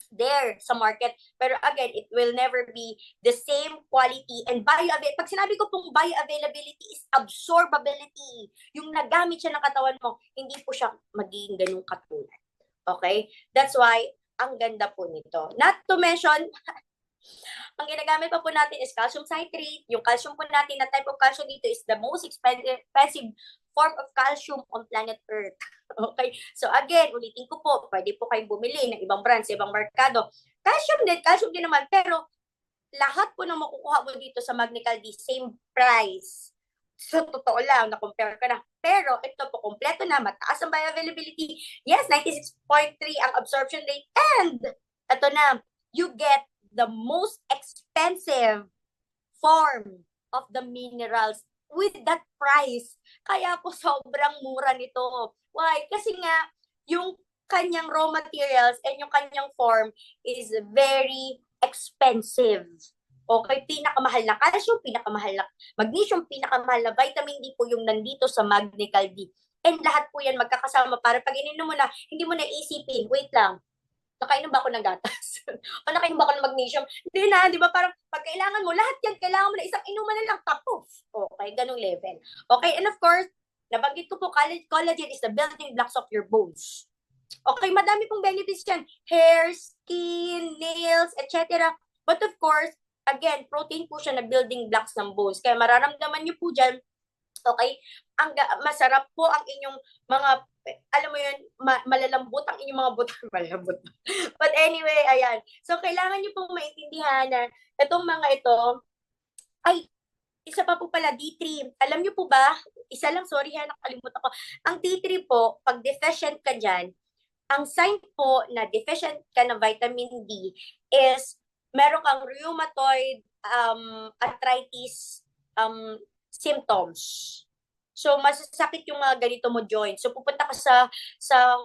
there sa market. Pero again, it will never be the same quality and bioavailability. Pag sinabi ko pong bioavailability is absorbability. Yung nagamit siya ng katawan mo, hindi po siya magiging ganun katulad. Okay? That's why, ang ganda po nito. Not to mention, ang ginagamit pa po natin is calcium citrate. Yung calcium po natin na type of calcium dito is the most expensive form of calcium on planet Earth. Okay? So again, ulitin ko po, pwede po kayong bumili ng ibang brand sa ibang merkado. Calcium din naman, pero lahat po na makukuha mo dito sa Magnical D, same price. So, totoo lang, na-compare ka na. Pero, ito po, kompleto na, mataas ang bioavailability. Yes, 96.3 ang absorption rate. And, ito na, you get the most expensive form of the minerals with that price. Kaya po sobrang mura nito. Why? Kasi nga, yung kanyang raw materials and yung kanyang form is very expensive. Okay, pinakamahal na calcium, pinakamahal na magnesium, pinakamahal na vitamin D po yung nandito sa Magnical D. And lahat po yan magkakasama para pag ininom mo na, hindi mo na isipin, wait lang, nakainom ba ako ng gatas? O nakainom ba ako ng magnesium? Hindi na, di ba? Parang pag kailangan mo, lahat yan, kailangan mo na isang inuman na lang, tapos. Okay, ganung level. Okay, and of course, nabanggit ko po, collagen is the building blocks of your bones. Okay, madami pong benefits yan. Hair, skin, nails, etc. But of course, again, protein po siya na building blocks ng bones. Kaya mararamdaman niyo po dyan, okay, masarap po ang inyong mga, alam mo yun, malalambot ang inyong mga buto. Malalambot. But anyway, ayan. So, kailangan niyo pong maintindihan na itong mga ito, ay, isa pa po pala, D3. Alam niyo po ba, isa lang, sorry ha, nakalimutan ko. Ang D3 po, pag deficient ka dyan, ang sign po na deficient ka ng vitamin D is meron kang rheumatoid arthritis symptoms. So, masasakit yung mga ganito mo joints. So, pupunta ka sa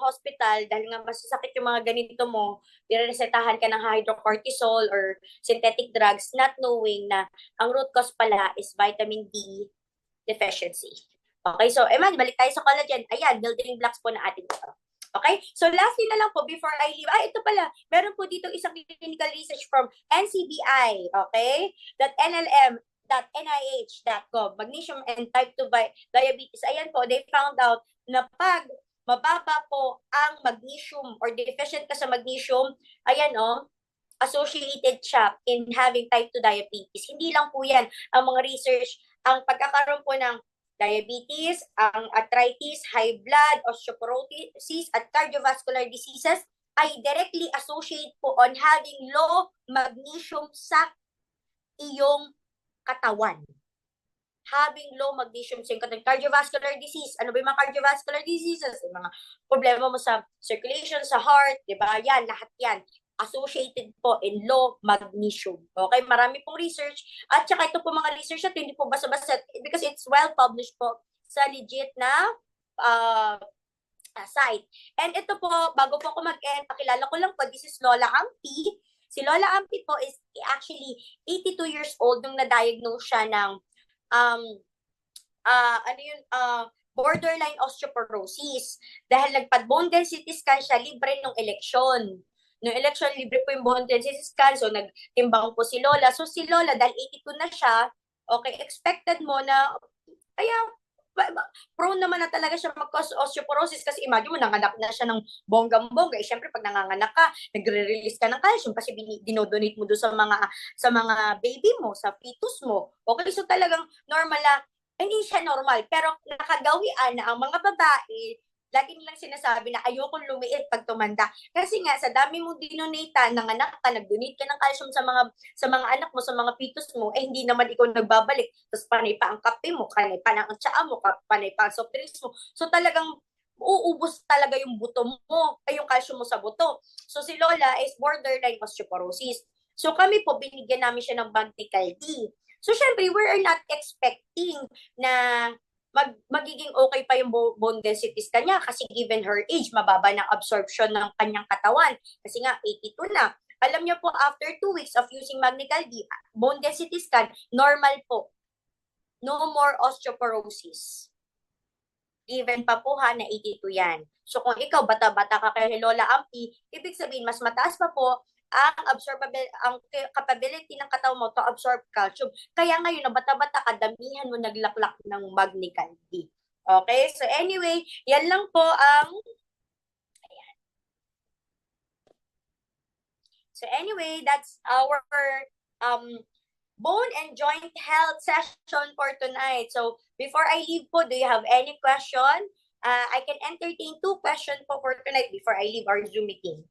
hospital dahil nga masasakit yung mga ganito mo, niresetahan ka ng hydrocortisol or synthetic drugs, not knowing na ang root cause pala is vitamin D deficiency. Okay, so, Eman, balik tayo sa collagen. Ayan, building blocks po na ating ito. Okay? So, lastly na lang po, before I leave, ito pala, meron po dito isang clinical research from NCBI, okay? NLM.nih.gov, magnesium and type 2 diabetes. Ayan po, they found out na pag mababa po ang magnesium or deficient ka sa magnesium, ayan associated siya in having type 2 diabetes. Hindi lang po yan ang mga research, ang pagkakaroon po ng diabetes, ang arthritis, high blood, osteoporosis, at cardiovascular diseases ay directly associate po on having low magnesium sa iyong katawan. Having low magnesium sa iyong katawan. Cardiovascular disease. Ano ba yung mga cardiovascular diseases? Yung mga problema mo sa circulation, sa heart, di ba? Yan, lahat yan associated po in low magnesium. Okay, marami pong research. At saka ito po mga research na hindi po basta-basta because it's well published po sa legit na site. And ito po, bago po ako mag-end, pakilala ko lang po, this is Lola Ampi. Si Lola Ampi po is actually 82 years old nung na-diagnose siya ng borderline osteoporosis. Dahil nagpa-bone density scan siya, libre nung eleksyon. Noong election, libre po yung bone density scan. So, nagtimbang po si Lola. So, si Lola, dahil 82 na siya, okay, expected mo na, kaya, prone naman na talaga siya mag-cause osteoporosis kasi imagine mo, nanganak na siya ng bonggang-bongga. Eh, syempre, pag nanganganak ka, nagre-release ka ng calcium kasi dinodonate mo doon sa mga baby mo, sa fetus mo. Okay, so talagang normal na hindi siya normal. Pero nakagawian na ang mga babae, lagi nilang sinasabi na ayokong lumiit pag tumanda. Kasi nga, sa dami mong dinonate, nanganak ka, nag-donate ka ng calcium sa mga anak mo, sa mga pitos mo, hindi naman ikaw nagbabalik. Tapos panay pa ang kape mo, panay pa ang tsaa mo, panay pa ang soft drinks mo. So talagang uubos talaga yung buto mo, ay yung calcium mo sa buto. So si Lola is borderline osteoporosis. So kami po, binigyan namin siya ng Magnical D. So syempre, we are not expecting na magiging okay pa yung bone density kanya kasi given her age, mababa ng absorption ng kanyang katawan. Kasi nga, 82 na. Alam niyo po, after 2 weeks of using Magnical D, bone density scan, normal po. No more osteoporosis. Given pa po na 82 yan. So kung ikaw, bata-bata ka kay Lola Ampi, ibig sabihin, mas mataas pa po ang capability ng katawan mo to absorb calcium. Kaya ngayon, na bata-bata ka, damihan mo naglaklak ng Magnical D. Okay? So anyway, yan lang po ang ayan. So anyway, that's our bone and joint health session for tonight. So before I leave po, do you have any question? I can entertain 2 questions po for tonight before I leave our Zoom meeting.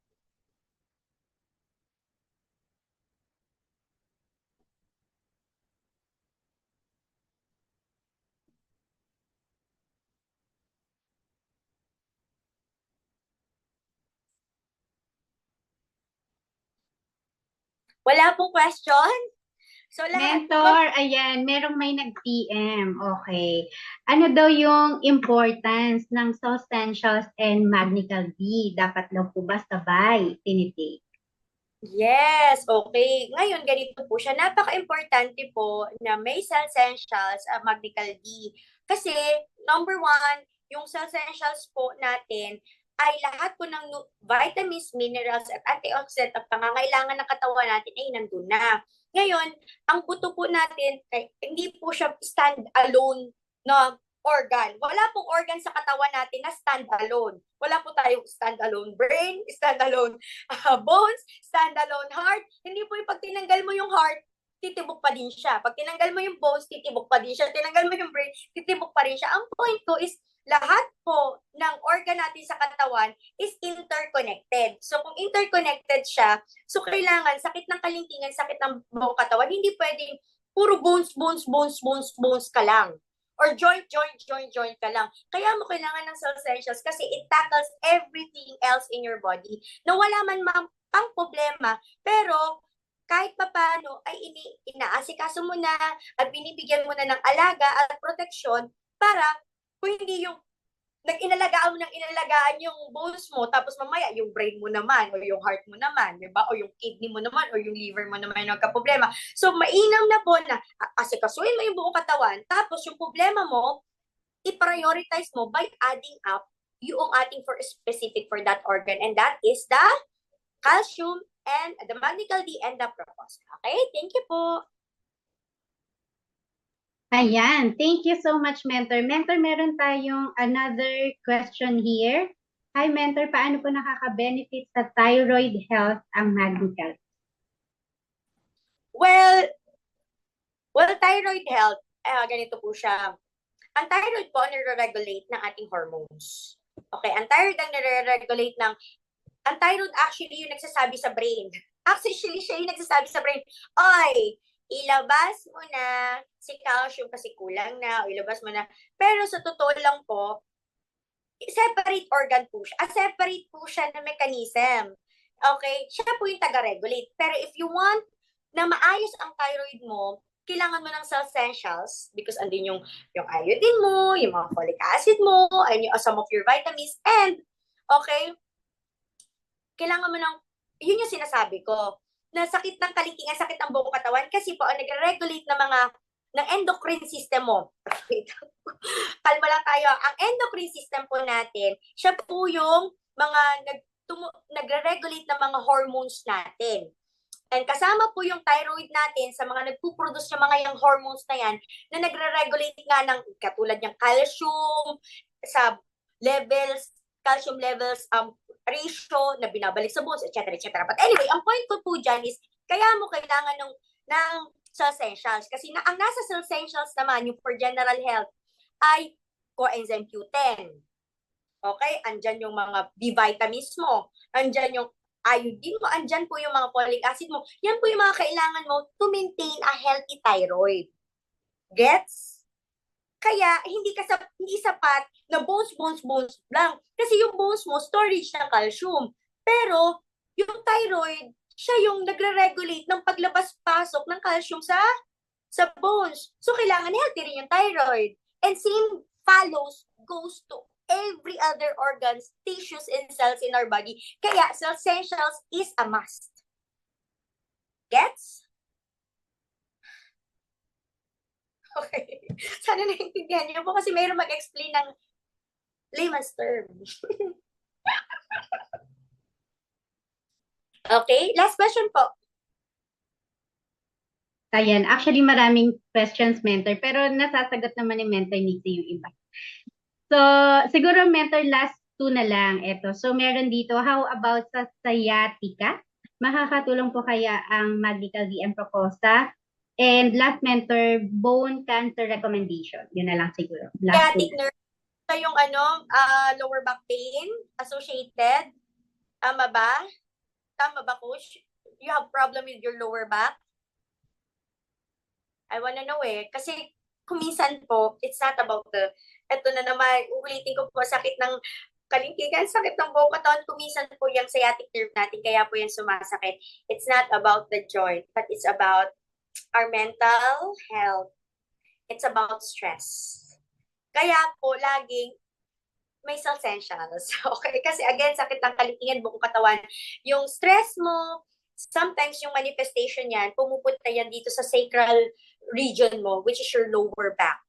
Wala pong question? So lahat Mentor, ayan, merong may nag-PM. Okay. Ano daw yung importance ng Essentials and Magnical D? Dapat daw po ba sabay tinitake? Yes, okay. Ngayon, ganito po siya. Napaka-importante po na may cell essentials, Magnical D. Kasi, number 1, yung cell essentials po natin ay lahat po ng vitamins, minerals, at antioxidant at pangangailangan ng katawan natin ay nandun na. Ngayon, ang buto po natin, hindi po siya stand-alone na organ. Wala pong organ sa katawan natin na stand-alone. Wala po tayong stand-alone brain, stand-alone bones, standalone heart. Hindi po yung pag tinanggal mo yung heart, titibok pa din siya. Pag tinanggal mo yung bones, titibok pa din siya. Tinanggal mo yung brain, titibok pa rin siya. Ang point ko is, lahat po ng organ natin sa katawan is interconnected. So, kung interconnected siya, so kailangan, sakit ng kalingkingan, sakit ng buong katawan, hindi pwedeng puro bones, bones, bones, bones, bones ka lang. Or joint, joint, joint, joint ka lang. Kaya mo kailangan ng cell essentials kasi it tackles everything else in your body na wala man ang problema, pero kahit papaano ay inaasikaso mo na at binibigyan mo na ng alaga at proteksyon para kung hindi yung nag-inalagaan mo ng inalagaan yung bones mo, tapos mamaya yung brain mo naman, o yung heart mo naman, di ba? O yung kidney mo naman, o yung liver mo naman yung nagka-problema. So, mainam na po na asikasuin mo yung buong katawan, tapos yung problema mo, i-prioritize mo by adding up yung ating for specific for that organ, and that is the calcium and the Magnical D and the Propos. Okay? Thank you po. Ayan, thank you so much, Mentor. Mentor, meron tayong another question here. Hi, Mentor, paano po nakaka-benefit sa thyroid health ang Magnical? Well, thyroid health, ganito po siya. Ang thyroid po, nire-regulate ng ating hormones. Okay, ang thyroid ang nire-regulate ang thyroid actually yung nagsasabi sa brain. Actually, siya yung nagsasabi sa brain, oy, ilabas mo na si calcium kasi kulang na, o ilabas mo na. Pero sa totoo lang po, separate organ po siya. Separate po siya na mechanism. Okay? Siya po yung taga-regulate. Pero if you want na maayos ang thyroid mo, kailangan mo ng cell essentials because andin yung iodine mo, yung mga folic acid mo, and yung some of your vitamins, and, okay, kailangan mo ng, yun yung sinasabi ko, na sakit ng kalingkingan, sakit ng buong katawan, kasi po, ang nag-regulate ng endocrine system mo. Kalma lang tayo. Ang endocrine system po natin, siya po yung mga nagre-regulate ng mga hormones natin. And kasama po yung thyroid natin sa mga nagpuproduce ng mga yung hormones na yan na nagre-regulate nga ng katulad ng calcium sa levels, calcium levels, ratio na binabalik sa bones, etc. etc. But anyway, ang point ko po dyan is kaya mo kailangan ng cell essentials. Kasi ang nasa cell essentials naman, yung for general health, ay coenzyme Q10. Okay? Andyan yung mga B vitamins mo. Andyan yung iodine mo. Andyan po yung mga folic acid mo. Yan po yung mga kailangan mo to maintain a healthy thyroid. Gets? Kaya hindi sapat na bones lang. Kasi yung bones mo, storage ng calcium. Pero, yung thyroid, siya yung nagre-regulate ng paglabas-pasok ng calcium sa bones. So, kailangan healthy rin yung thyroid. And same goes to every other organs, tissues, and cells in our body. Kaya, cell essentials is a must. Gets? Okay. Sana naiintindihan niyo po kasi mayroon mag-explain ng layman's term. Okay, last question po. Ayan, actually maraming questions, mentor, pero nasasagot naman ni mentor Nixie yung iba. So, siguro mentor last two na lang ito. So, meron dito, how about sa sciatica? Makakatulong po kaya ang Magical DM Proposa? And last mentor, bone cancer recommendation. Yun na lang siguro. Last two. Sciatic nerve, yung lower back pain associated. Tama ba? Tama ba, Coach? You have problem with your lower back? I wanna know Kasi kuminsan po, it's not about eto na naman, uulitin ko po, sakit ng kalingkigan, sakit ng buong katawan, kuminsan po yung sciatic nerve natin, kaya po yung sumasakit. It's not about the joint, but it's about our mental health. It's about stress. Kaya po, laging may cell essentials. Okay? Kasi again, sakit ng kalingkingan, buong katawan. Yung stress mo, sometimes yung manifestation yan, pumupunta yan dito sa sacral region mo, which is your lower back.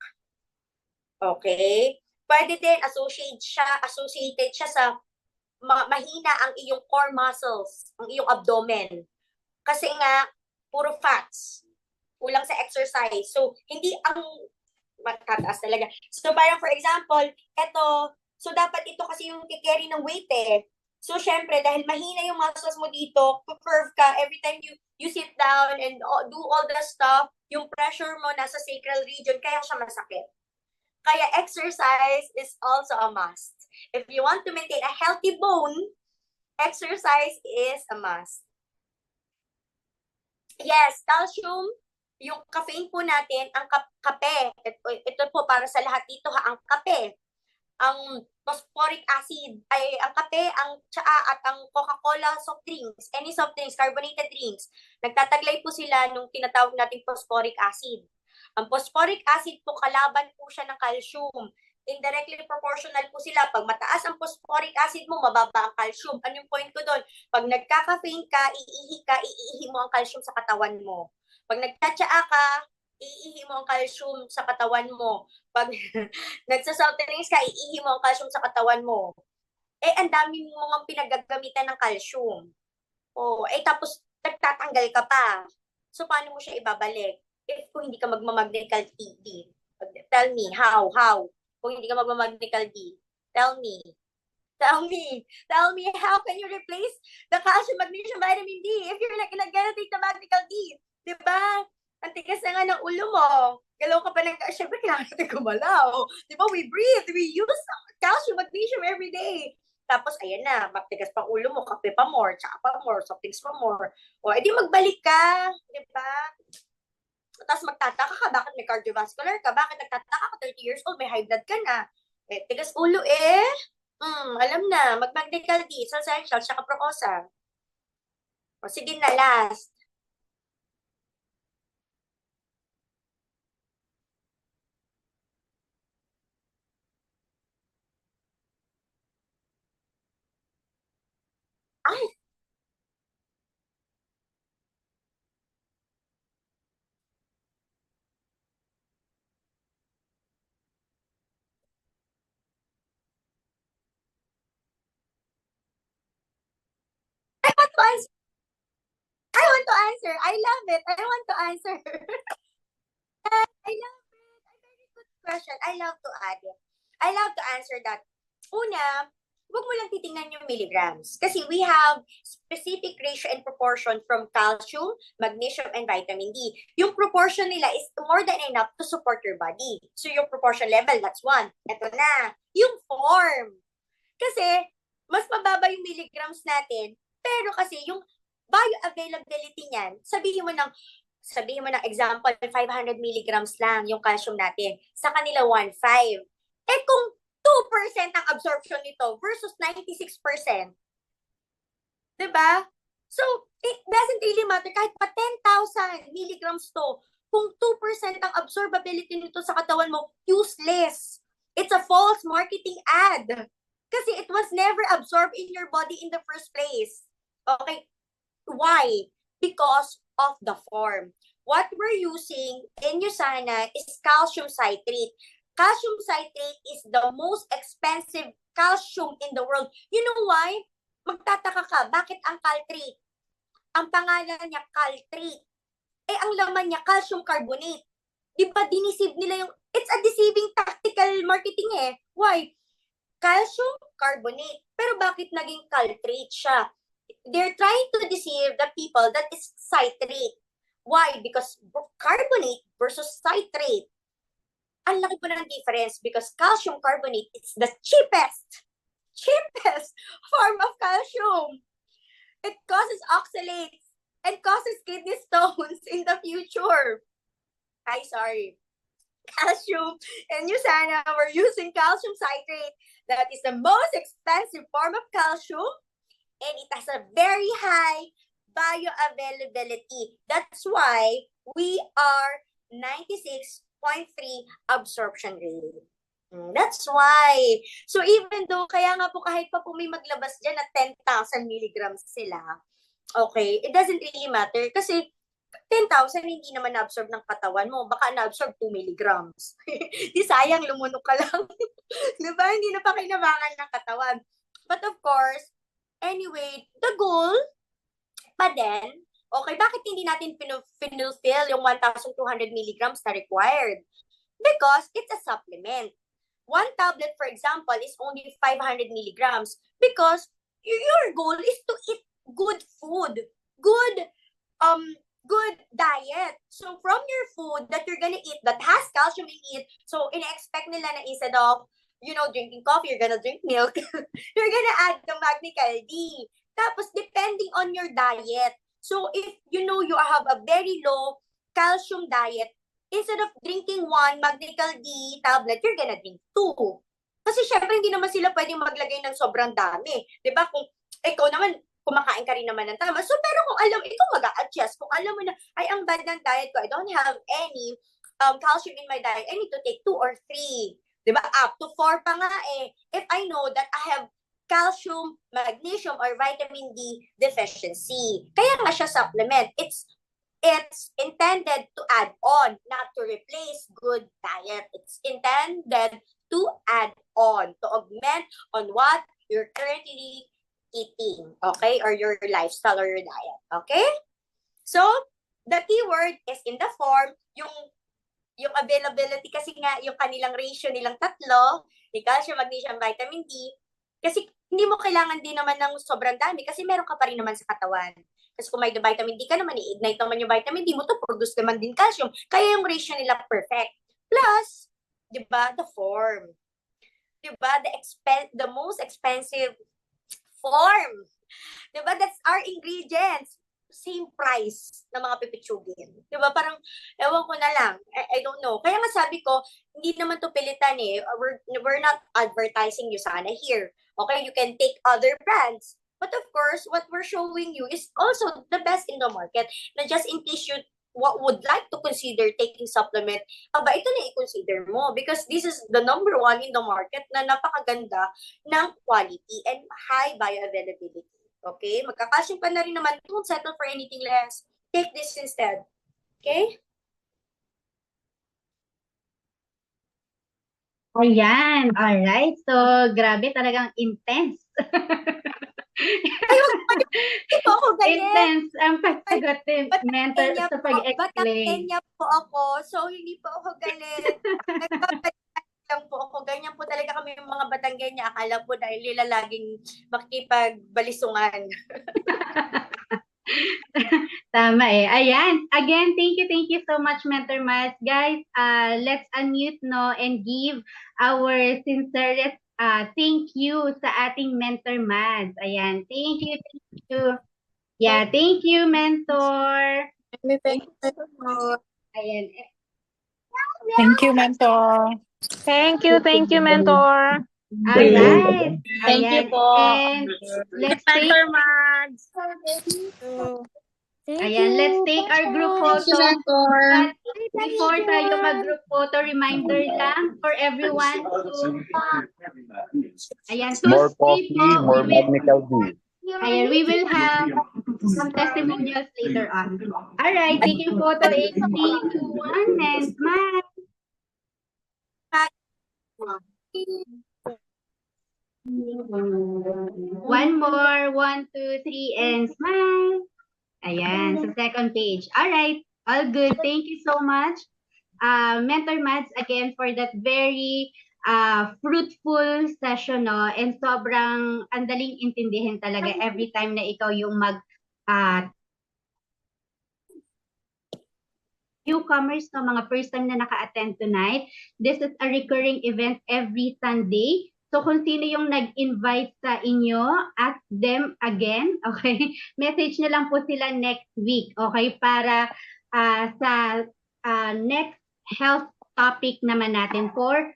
Okay? Pwede din associated siya sa mahina ang iyong core muscles, ang iyong abdomen. Kasi nga, puro fats. Kulang sa exercise. So, hindi ang matataas talaga. So, parang for example, dapat ito kasi yung kikerry ng weight So, syempre, dahil mahina yung muscles mo dito, curve ka, every time you sit down and do all the stuff, yung pressure mo nasa sacral region, kaya siya masakit. Kaya exercise is also a must. If you want to maintain a healthy bone, exercise is a must. Yes, calcium, yung caffeine po natin, ang kape, ito po para sa lahat dito ang kape, ang phosphoric acid, ay ang kape, ang tsaa at ang Coca-Cola soft drinks, any soft drinks, carbonated drinks, nagtataglay po sila nung tinatawag nating phosphoric acid. Ang phosphoric acid po, kalaban po siya ng calcium. Indirectly proportional po sila. Pag mataas ang phosphoric acid mo, mababa ang calcium. Ano yung point ko doon? Pag nagka-caffeine ka, iihi mo ang calcium sa katawan mo. Pag nagtatsaa ka, iihi mo ang calcium sa katawan mo. Pag nagsa-salt drinks ka, iihi mo ang calcium sa katawan mo. Ang dami mo nga pinagagamitan ng calcium. Tapos nagtatanggal ka pa. So, paano mo siya ibabalik? If kung hindi ka magmamagnetic D. Tell me, how? Kung hindi ka magmamagnetic D. Tell me, how can you replace the calcium, magnesium, vitamin D if you're like gonna take the magnetic D? Diba? Ang tigas na nga ng ulo mo. Galaw ka pa ng, syempre kailangan natin gumalaw. Diba? We breathe, we use calcium, magnesium every day. Tapos, ayan na, matigas pa ulo mo, kape pa more, tsaka pa more, soft drinks pa more. Edi magbalik ka, diba? Tapos magtataka ka, bakit may cardiovascular ka? Bakit nagtataka ka, 30 years old, may high blood ka na? Tigas ulo alam na, mag-magnetic D, sa essential, tsaka Proposa. Sige na, last. Ay, I want to answer. I love it. I want to answer. I love it. A very good question. I love to add it. I love to answer that. Una, huwag mo lang titingnan yung milligrams. Kasi we have specific ratio and proportion from calcium, magnesium, and vitamin D. Yung proportion nila is more than enough to support your body. So yung proportion level, that's one. Ito na. Yung form. Kasi, mas mababa yung milligrams natin, pero kasi yung bioavailability niyan, sabihin mo ng example, 500 milligrams lang yung calcium natin. Sa kanila, 1.5. Eh kung 2% ang absorption nito versus 96%, diba? So, it doesn't really matter. Kahit pa 10,000 milligrams to, kung 2% ang absorbability nito sa katawan mo, useless. It's a false marketing ad. Kasi it was never absorbed in your body in the first place. Okay? Why? Because of the form. What we're using in USANA is calcium citrate. Calcium citrate is the most expensive calcium in the world. You know why? Magtataka ka, bakit ang caltrate? Ang pangalan niya caltrate. Eh, ang laman niya calcium carbonate. Di ba dinisib nila yung... It's a deceiving tactical marketing eh. Why? Calcium carbonate. Pero bakit naging caltrate siya? They're trying to deceive the people that is citrate. Why? Because carbonate versus citrate, ang laki po ng difference because calcium carbonate is the cheapest form of calcium. It causes oxalates and causes kidney stones in the future. Sorry. Calcium and USANA, we're using calcium citrate. That is the most expensive form of calcium and it has a very high bioavailability. That's why we are 96.3 absorption rate. That's why. So even though, kaya nga po kahit pa po may maglabas dyan na 10,000 milligrams sila, okay, it doesn't really matter kasi 10,000 hindi naman na-absorb ng katawan mo. Baka na-absorb 2 milligrams. Di sayang, lumunok ka lang. Diba? Hindi na pa kinabangan ng katawan. But of course, anyway, the goal pa din, okay, bakit hindi natin pinulfill yung 1,200 milligrams na required? Because it's a supplement. One tablet, for example, is only 500 milligrams because your goal is to eat good food, good diet. So from your food that you're gonna eat that has calcium in it, so ina-expect nila na instead of, drinking coffee, you're gonna drink milk, you're gonna add the Magnical D. Tapos, depending on your diet. So, if you have a very low calcium diet, instead of drinking 1 Magnical D tablet, you're gonna drink 2. Kasi syempre, hindi naman sila pwedeng maglagay ng sobrang dami. Diba? Kung ikaw naman, kumakain ka rin naman ng tama. So, pero kung ikaw mag-a-adjust. Kung alam mo na, ay, ang bad ng diet ko, I don't have any calcium in my diet, I need to take 2 or 3. Diba? Up to 4 pa nga eh. If I know that I have calcium, magnesium, or vitamin D deficiency. Kaya nga siya supplement. It's intended to add on, not to replace good diet. It's intended to add on, to augment on what you're currently eating, okay? Or your lifestyle or your diet, okay? So, the keyword is in the form, yung availability kasi nga, yung kanilang ratio nilang tatlo, yung calcium, magnesium, vitamin D, kasi hindi mo kailangan din naman ng sobrang dami kasi meron ka pa rin naman sa katawan. Kasi kung may vitamin D ka naman, i-ignite naman yung vitamin D mo to produce naman din calcium. Kaya yung ratio nila perfect. Plus, di ba, the form. Di ba, the most expensive form. Di ba, that's our ingredients. Same price na mga pipitsugin. Di ba, parang, ewan ko na lang. I don't know. Kaya nga sabi ko, hindi naman to pilitan eh. We're not advertising USANA here. Okay, you can take other brands. But of course, what we're showing you is also the best in the market. Na just in case you would like to consider taking supplement, ito na i-consider mo because this is the number 1 in the market na napakaganda ng quality and high bioavailability. Okay? Magkakasya pa na rin naman. Don't settle for anything less. Take this instead. Okay? Ayan. Alright. So, grabe talagang intense. Hindi po ako galit. Intense ang pagsagot ni mentor Batang sa pag-explain. niya po ako. So, hindi po ako galit. lang po ako. Ganyan po talaga kami yung mga Batanggenya. Akala po dahil nila laging makikipagbalisungan. Tama eh. Ayan. Again, thank you so much, Mentor Mads. Guys, let's unmute no and give our sincerest thank you sa ating Mentor Mads. Ayan. Thank you. Yeah, thank you, Mentor. Thank you so much. Ayan. Thank you, mentor. Thank you, mentor. All right. Thank you Ayan. po. And let's take Mentor Mads. Ayan, let's take our group photo. But before tayo mag-group photo, reminder lang for everyone to ayan, to More stay coffee, po. more Magnical D. Ayan, we will have some testimonials later on. All right, taking photo in 3, 2, 1, and smile. One more, 1, 2, 3, and smile. Ayan, sa second page. All right, all good. Thank you so much, Mentor Mads, again for that very fruitful session, no? And sobrang andaling intindihin talaga every time na ikaw yung newcomers, no, mga first time na naka-attend tonight. This is a recurring event every Sunday. So kung sino yung nag-invite sa inyo, ask them again, okay? Message nyo lang po sila next week, okay? Para sa next health topic naman natin for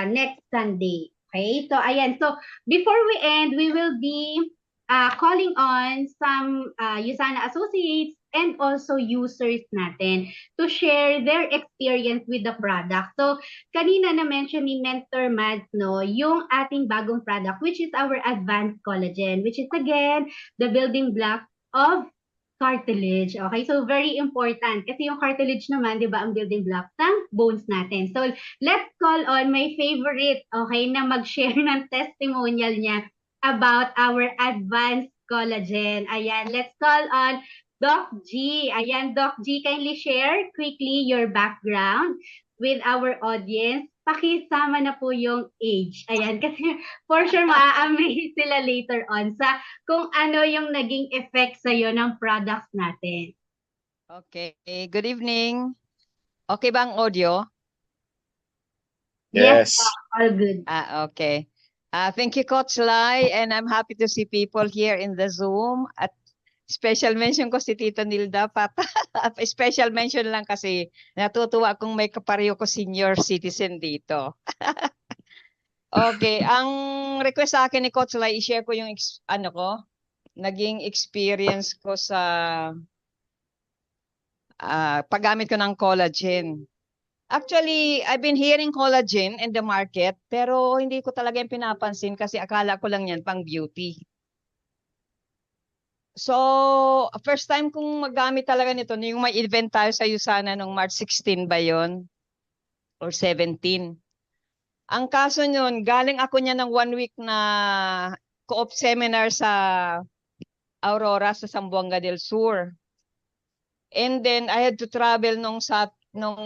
next Sunday. Okay? So ayan, so before we end, we will be calling on some USANA associates and also users natin to share their experience with the product. So, kanina na-mention ni Mentor Mads, no, yung ating bagong product, which is our advanced collagen, which is again, the building block of cartilage. Okay, so very important. Kasi yung cartilage naman, di ba, ang building block ng bones natin. So, let's call on my favorite, okay, na mag-share ng testimonial niya about our advanced collagen. Ayan, let's call on Doc G. Ayan, Doc G, kindly share quickly your background with our audience. Pakisama na po yung age. Ayan, kasi for sure maa-amaze sila later on sa kung ano yung naging effect sa'yo ng products natin. Okay, good evening. Okay ba ang audio? Yes. All good. Okay. Thank you, Coach Lai, and I'm happy to see people here in the Zoom. At special mention ko si Tito Nilda, special mention lang kasi natutuwa kung may kapareho ko senior citizen dito. Okay, ang request sa akin ni Coach Lai, i-share ko yung naging experience ko sa paggamit ko ng collagen. Actually, I've been hearing collagen in the market, pero hindi ko talaga yung pinapansin kasi akala ko lang yan pang beauty. So, first time kong magamit talaga nito, yung may event tayo sa USANA noong March 16 ba yon or 17. Ang kaso nyon, galing ako niya ng 1 week na co-op seminar sa Aurora sa Zamboanga del Sur. And then, I had to travel nung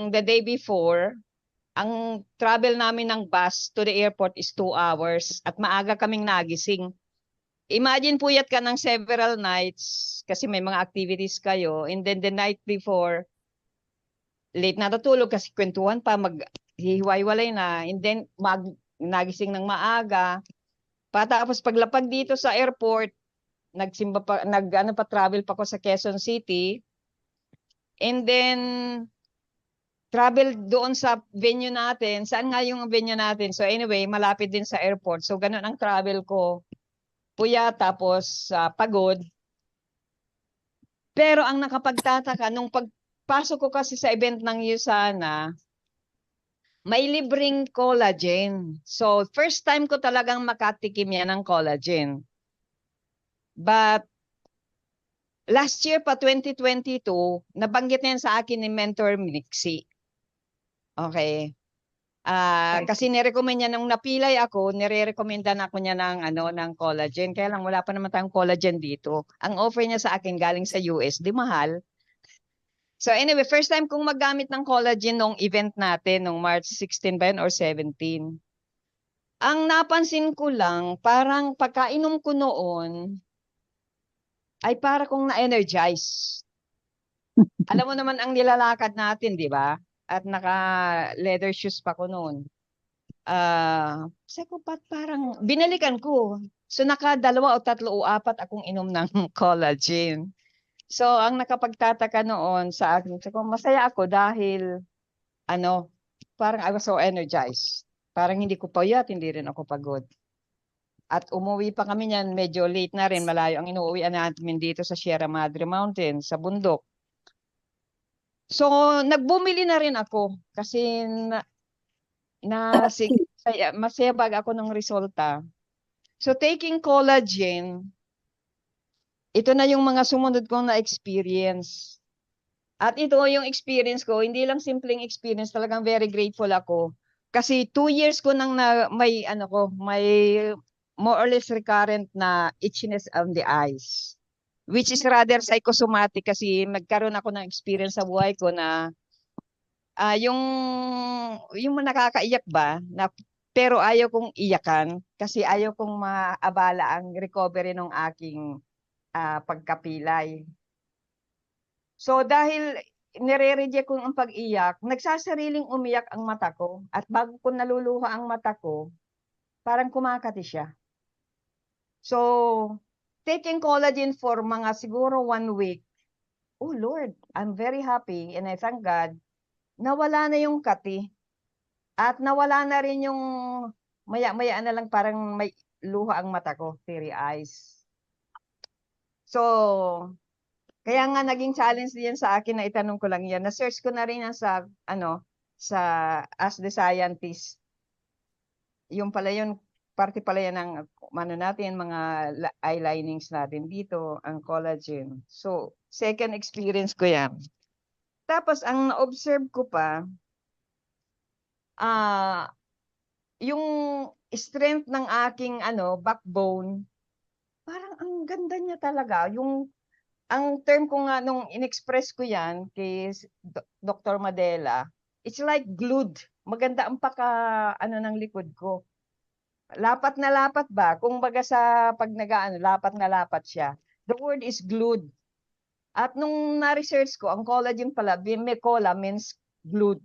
the day before. Ang travel namin ng bus to the airport is 2 hours at maaga kaming nagising. Imagine puyat ka ng several nights kasi may mga activities kayo, and then the night before, late na natutulog kasi kwentuhan pa, maghihiwa-hiwalay na, and then nagising ng maaga. Patapos paglapag dito sa airport, travel pa ko sa Quezon City, and then travel doon sa venue natin. Saan nga yung venue natin? So anyway, malapit din sa airport. So ganun ang travel ko. Puya, tapos pagod. Pero ang nakapagtataka, nung pagpasok ko kasi sa event ng USANA, may libreng collagen. So, first time ko talagang makatikim yan ng collagen. But, last year pa, 2022, nabanggit na yan sa akin ni Mentor Mixie. Okay. Kasi nirecommend niya nung napilay ako, nire-recommendan ako niya ng collagen. Kaya lang wala pa naman tayong collagen dito. Ang offer niya sa akin galing sa US, di mahal. So anyway, first time kong maggamit ng collagen nung event natin, nung March 16 ba yun or 17. Ang napansin ko lang, parang pagkainom ko noon, ay para kong na-energize. Alam mo naman ang nilalakad natin, di ba? At naka-leather shoes pa ko noon. Sabi ko, parang binalikan ko. So naka-2 o 3 o 4 akong inom ng collagen. So ang nakapagtataka noon sa akin, sabi ko, masaya ako dahil parang I was so energized. Parang hindi ko payat, hindi rin ako pagod. At umuwi pa kami niyan, medyo late na rin, malayo ang inuuwian namin dito sa Sierra Madre Mountain, sa bundok. So, nagbumili na rin ako kasi masaya bag ako ng resulta. So, taking collagen, ito na yung mga sumunod kong na-experience. At ito yung experience ko, hindi lang simpleng experience, talagang very grateful ako. Kasi 2 years ko nang may more or less recurrent na itchiness on the eyes. Which is rather psychosomatic kasi nagkaroon ako ng experience sa buhay ko na yung nakakaiyak ba, pero ayaw kong iyakan kasi ayaw kong maabala ang recovery ng aking pagkapilay. So dahil nire-reject ko ang pag-iyak, nagsasariling umiyak ang mata ko at bago ko naluluha ang mata ko, parang kumakati siya. So, taking collagen for mga siguro 1 week, oh Lord, I'm very happy and I thank God, nawala na yung kati at nawala na rin yung maya-maya na lang parang may luha ang mata ko, teary eyes. So, kaya nga naging challenge din sa akin na itanong ko lang yan. Na-search ko na rin yan sa Ask the Scientist. Yung pala yun, parte pala yan ng natin, mga eye linings natin dito, ang collagen. So, second experience ko yan. Tapos, ang na-observe ko pa, yung strength ng aking backbone, parang ang ganda niya talaga. Ang term ko nga nung in-express ko yan kay Dr. Madela, it's like glued. Maganda ang ng likod ko. Lapat na lapat ba? Kung baga sa pag lapat na lapat siya. The word is glued. At nung na-research ko, ang collagen pala, cola means glued.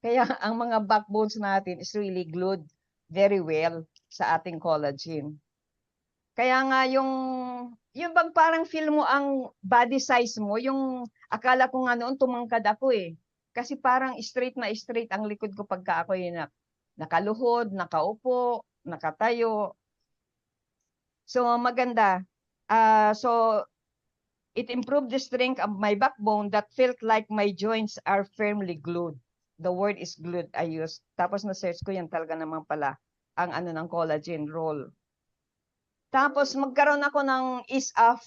Kaya ang mga backbones natin is really glued very well sa ating collagen. Kaya nga yung bang parang feel mo ang body size mo, yung akala ko nga noon tumangkad ako eh. Kasi parang straight na straight ang likod ko pagka ako yung nakaluhod, nakaupo, nakatayo. So maganda. So it improved the strength of my backbone that felt like my joints are firmly glued. The word is glued I used. Tapos na-search ko yan talaga naman pala ang ng collagen roll. Tapos magkaroon ako ng ease of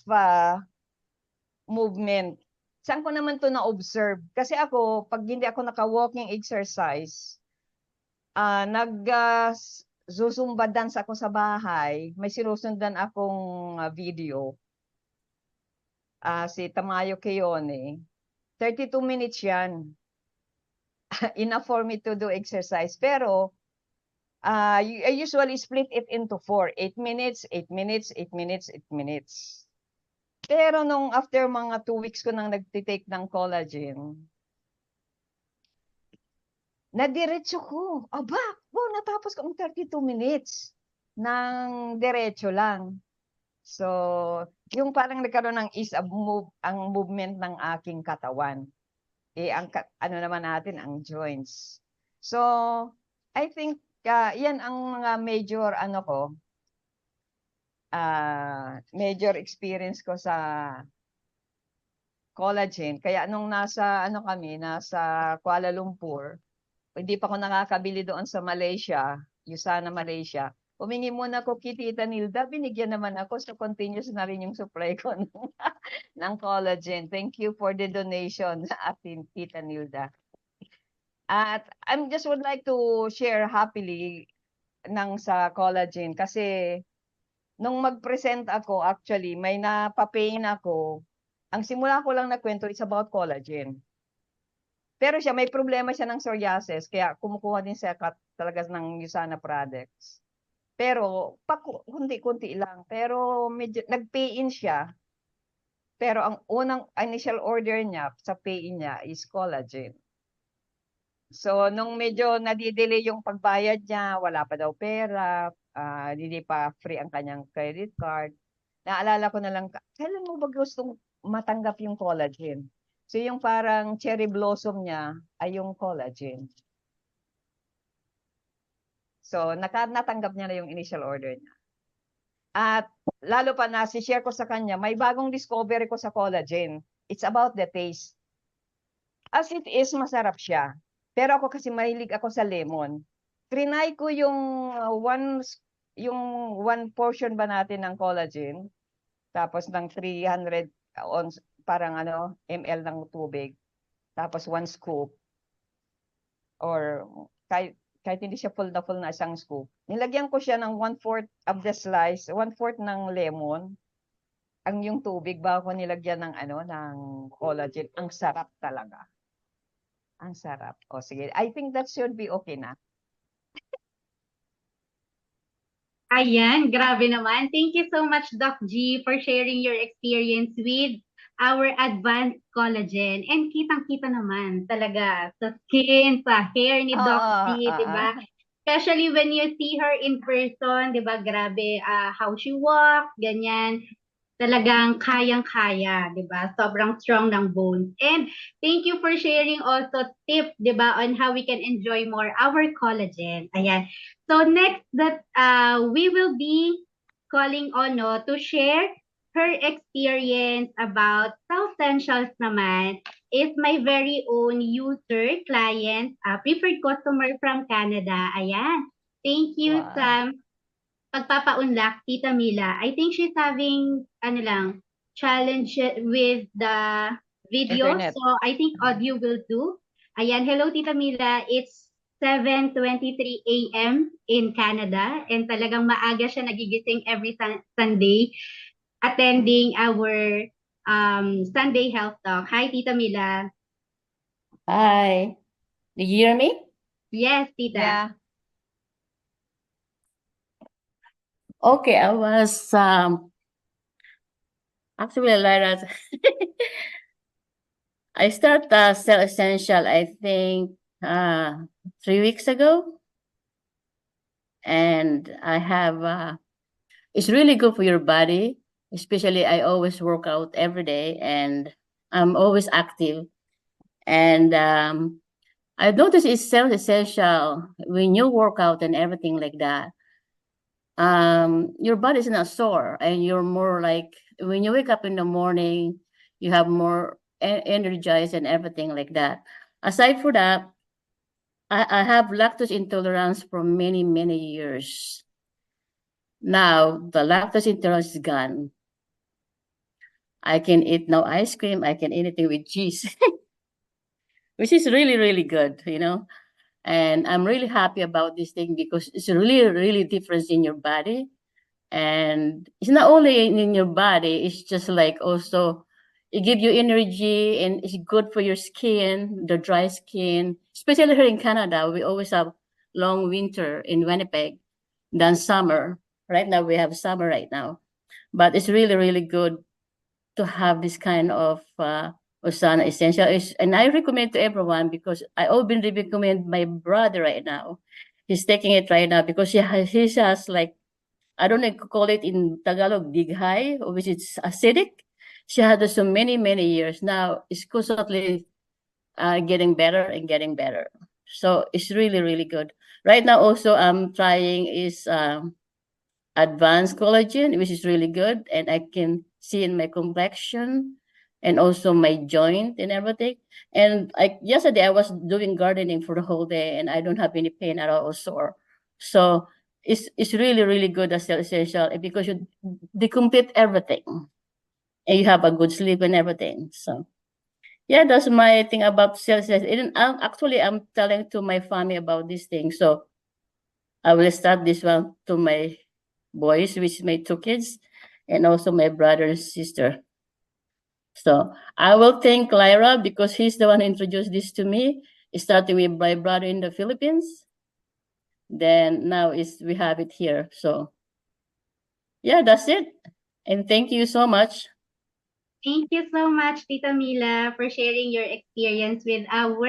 movement. Saan ko naman to na-observe? Kasi ako, pag hindi ako naka-walking exercise, Zumba dance ako sa bahay, may sinusundan akong video. Si Tamayo Keone. 32 minutes yan. Enough for me to do exercise. Pero, I usually split it into 4. 8 minutes, 8 minutes, 8 minutes, 8 minutes. Pero nung after mga 2 weeks ko nang nagtitake ng collagen, nadiretso ko. Aba, natapos ko ang 32 minutes ng diretso lang. So, yung parang nagkaroon ng ease of ang movement ng aking katawan. Ang naman natin, ang joints. So, I think yan ang mga major major experience ko sa collagen. Kaya nung nasa Kuala Lumpur, hindi pa ako nakakabili doon sa Malaysia, Yusana, Malaysia. Humingi muna ako kay Tita Nilda, binigyan naman ako, so continuous na rin yung supply ko ng collagen. Thank you for the donation sa atin, Tita Nilda. At I just would like to share happily sa collagen kasi nung mag-present ako, actually, may napapain ako. Ang simula ko lang na kwento is about collagen. Pero siya, may problema siya ng psoriasis, kaya kumukuha din siya talaga ng USANA products. Pero, kunti-kunti lang. Pero, medyo, nag-pay-in siya. Pero, ang unang initial order niya, sa pay-in niya, is collagen. So, nung medyo nadidelay yung pagbayad niya, wala pa daw pera, hindi pa free ang kanyang credit card, naalala ko na lang, kailan mo ba gustong matanggap yung collagen? So, yung parang cherry blossom niya ay yung collagen. So, natanggap niya na yung initial order niya. At lalo pa na, share ko sa kanya, may bagong discovery ko sa collagen. It's about the taste. As it is, masarap siya. Pero ako kasi mahilig ako sa lemon. Trinay ko yung one portion ba natin ng collagen, tapos ng 300 parang ml ng tubig, tapos 1 scoop, or kahit hindi siya full na isang scoop. Nilagyan ko siya ng 1/4 of the slice, 1/4 ng lemon, ang yung tubig bago ko nilagyan ng ng collagen. Ang sarap talaga. Ang sarap. O sige, I think that should be okay na. Ayan, grabe naman. Thank you so much, Doc G, for sharing your experience with our advanced collagen. And kitang-kita naman talaga sa skin, sa hair ni Doc G, di ba? Especially when you see her in person, di ba? Grabe, how she walks, ganyan. Talagang kayang-kaya, di ba? Sobrang strong ng bones. And thank you for sharing also tip, di ba, on how we can enjoy more our collagen. Ayan. So next that we will be calling Ono to share her experience about South Essentials naman is my very own user, client, preferred customer from Canada. Ayan. Thank you, Wow. Sam. Pagpapaunlak, Tita Mila. I think she's having, challenge with the video. Internet. So, I think audio will do. Ayan, hello, Tita Mila. It's 7:23 a.m. in Canada. And talagang maaga siya nagigising every Sunday attending our Sunday Health Talk. Hi, Tita Mila. Hi. Did you hear me? Yes, Tita. Yeah. Okay, I was actually Lyra. I started Cell Essential, I think 3 weeks ago. And I have it's really good for your body, especially I always work out every day and I'm always active. And I noticed it's Cell Essential when you work out and everything like that. Your body's not sore and you're more like when you wake up in the morning, you have more energized and everything like that. Aside for that, I have lactose intolerance for many, many years. Now the lactose intolerance is gone. I can eat now ice cream, I can eat anything with cheese, which is really, really good, And I'm really happy about this thing because it's really, really difference in your body. And it's not only in your body, it's just like also it gives you energy and it's good for your skin, the dry skin. Especially here in Canada, we always have long winter in Winnipeg than summer. Right now we have summer right now. But it's really, really good to have this kind of Osana Essential. And I recommend to everyone because I always recommend my brother right now. He's taking it right now because he has like, I don't know if you call it in Tagalog, dighay, which is acidic. She had it so many, many years. Now it's constantly getting better and getting better. So it's really, really good. Right now also I'm trying is advanced collagen, which is really good. And I can see in my complexion and also my joint and everything. And yesterday I was doing gardening for the whole day and I don't have any pain at all or sore. So it's really, really good as Cell Essential because they complete everything and you have a good sleep and everything. So yeah, that's my thing about Cell Essential. And actually I'm telling to my family about this thing. So I will start this one to my boys, which is my 2 kids, and also my brother and sister. So I will thank Lyra because he's the one who introduced this to me, starting with my brother in the Philippines. Then now we have it here. So yeah, that's it. And thank you so much. Thank you so much, Tita Mila, for sharing your experience with our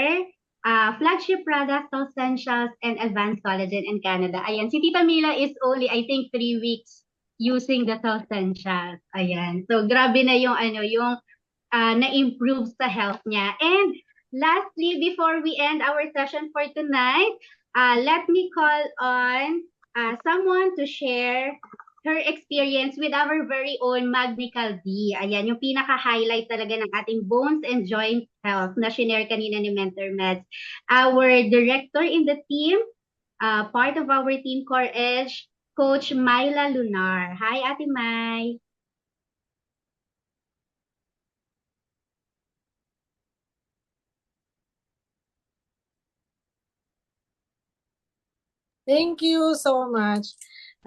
flagship product, Essentials and Advanced Collagen in Canada. Ayan, si Tita Mila is only, I think, 3 weeks using the Essentials. Ayan. So, grabe na yung, yung na-improve sa health niya. And lastly, before we end our session for tonight, let me call on someone to share her experience with our very own Magnical D. Ayan, yung pinaka-highlight talaga ng ating bones and joint health na shinare kanina ni Mentor Meds. Our director in the team, part of our team Core Edge, Coach Myla Lunar. Hi, Ate May. Thank you so much.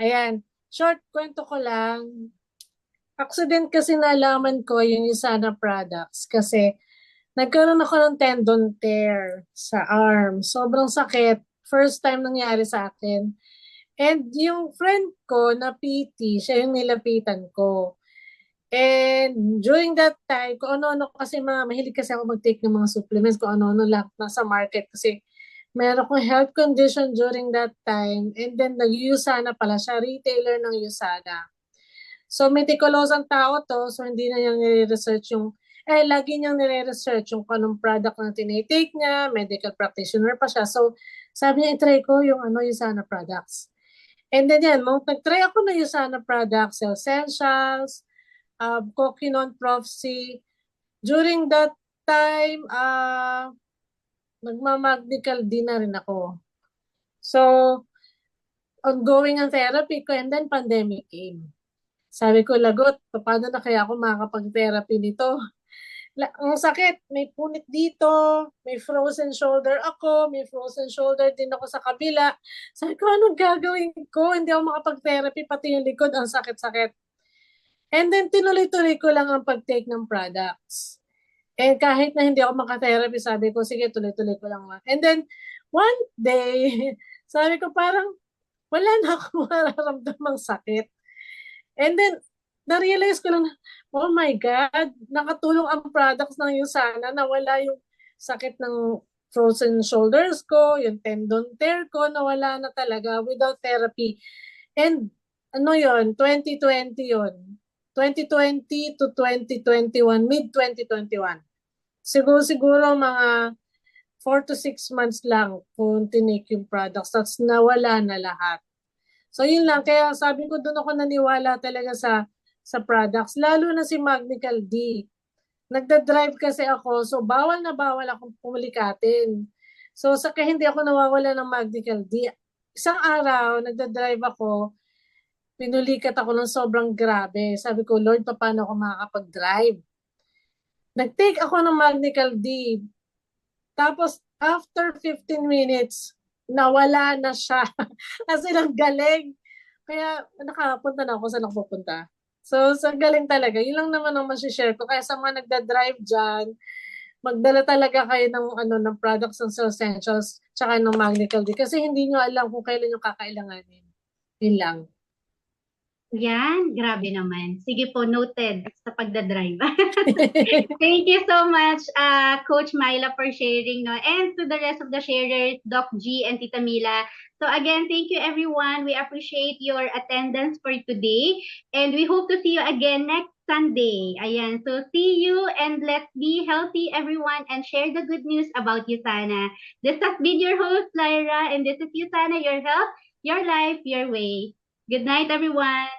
Ayan, short kwento ko lang. Accident kasi nalaman ko yung Usana products kasi nagkaroon ako ng tendon tear sa arm. Sobrang sakit. First time nangyari sa akin. And yung friend ko na PT, siya yung nilapitan ko. And during that time, kung ano-ano kasi mahilig kasi ako mag-take ng mga supplements, kung ano-ano lang nasa market kasi meron akong health condition during that time. And then nag-Usana pala siya, retailer ng Usana. So meticulous ang tao to, so hindi na niya nire-research yung, lagi niyang nire-research yung anong product na tinitake niya, medical practitioner pa siya. So sabi niya, i-try ko yung Usana products. And then yan, nag-try ako ng Usana products, Essentials, Coquinon Prof C. During that time, nagmamagnical din na rin ako. So, ongoing ang therapy ko and then pandemic came. Sabi ko, lagot, paano na kaya ako makakapag-therapy nito? Ang sakit, may punit dito, may frozen shoulder ako, may frozen shoulder din ako sa kabila. Sabi ko, anong gagawin ko? Hindi ako makapag-therapy, pati yung likod, ang sakit-sakit. And then, tinuloy-tuloy ko lang ang pag-take ng products. And kahit na hindi ako maka-therapy, sabi ko, sige, tuloy-tuloy ko lang. And then, one day, sabi ko, parang wala na akong mararamdamang sakit. And then, na-realize ko lang, oh my God, nakatulong ang products ng Usana na wala yung sakit ng frozen shoulders ko, yung tendon tear ko, nawala na talaga without therapy. And ano yon 2020 yon 2020 to 2021, mid-2021. Siguro mga 4 to 6 months lang kung tinake yung products. That's nawala na lahat. So yun lang, kaya sabi ko doon ako naniwala talaga sa products, lalo na si Magnical D. Nagda-drive kasi ako, so bawal na bawal akong pumulikatin. So kaya hindi ako nawawala ng Magnical D. Isang araw, nagda-drive ako, pinulikat ako ng sobrang grabe. Sabi ko, Lord, paano ako makakapag-drive? Nag-take ako ng Magnical D. Tapos, after 15 minutes, nawala na siya. Kasi ang galing. Kaya nakapunta na ako sa nakapupunta. So, sa galing talaga. Yun lang naman ang masishare ko. Kaya sa mga nagda-drive dyan, magdala talaga kayo ng products ng Essentials tsaka ng Magnical D. Kasi hindi nyo alam kung kailan yung kakailanganin. Yun lang. Yan, grabe naman. Sige po, noted sa pagdadrive. Thank you so much, Coach Myla, for sharing. No? And to the rest of the sharers, Doc G and Tita Mila. So again, thank you everyone. We appreciate your attendance for today. And we hope to see you again next Sunday. Ayan, so see you and let's be healthy everyone and share the good news about Usana. This has been your host, Lyra, and this is Usana, your health, your life, your way. Good night, everyone.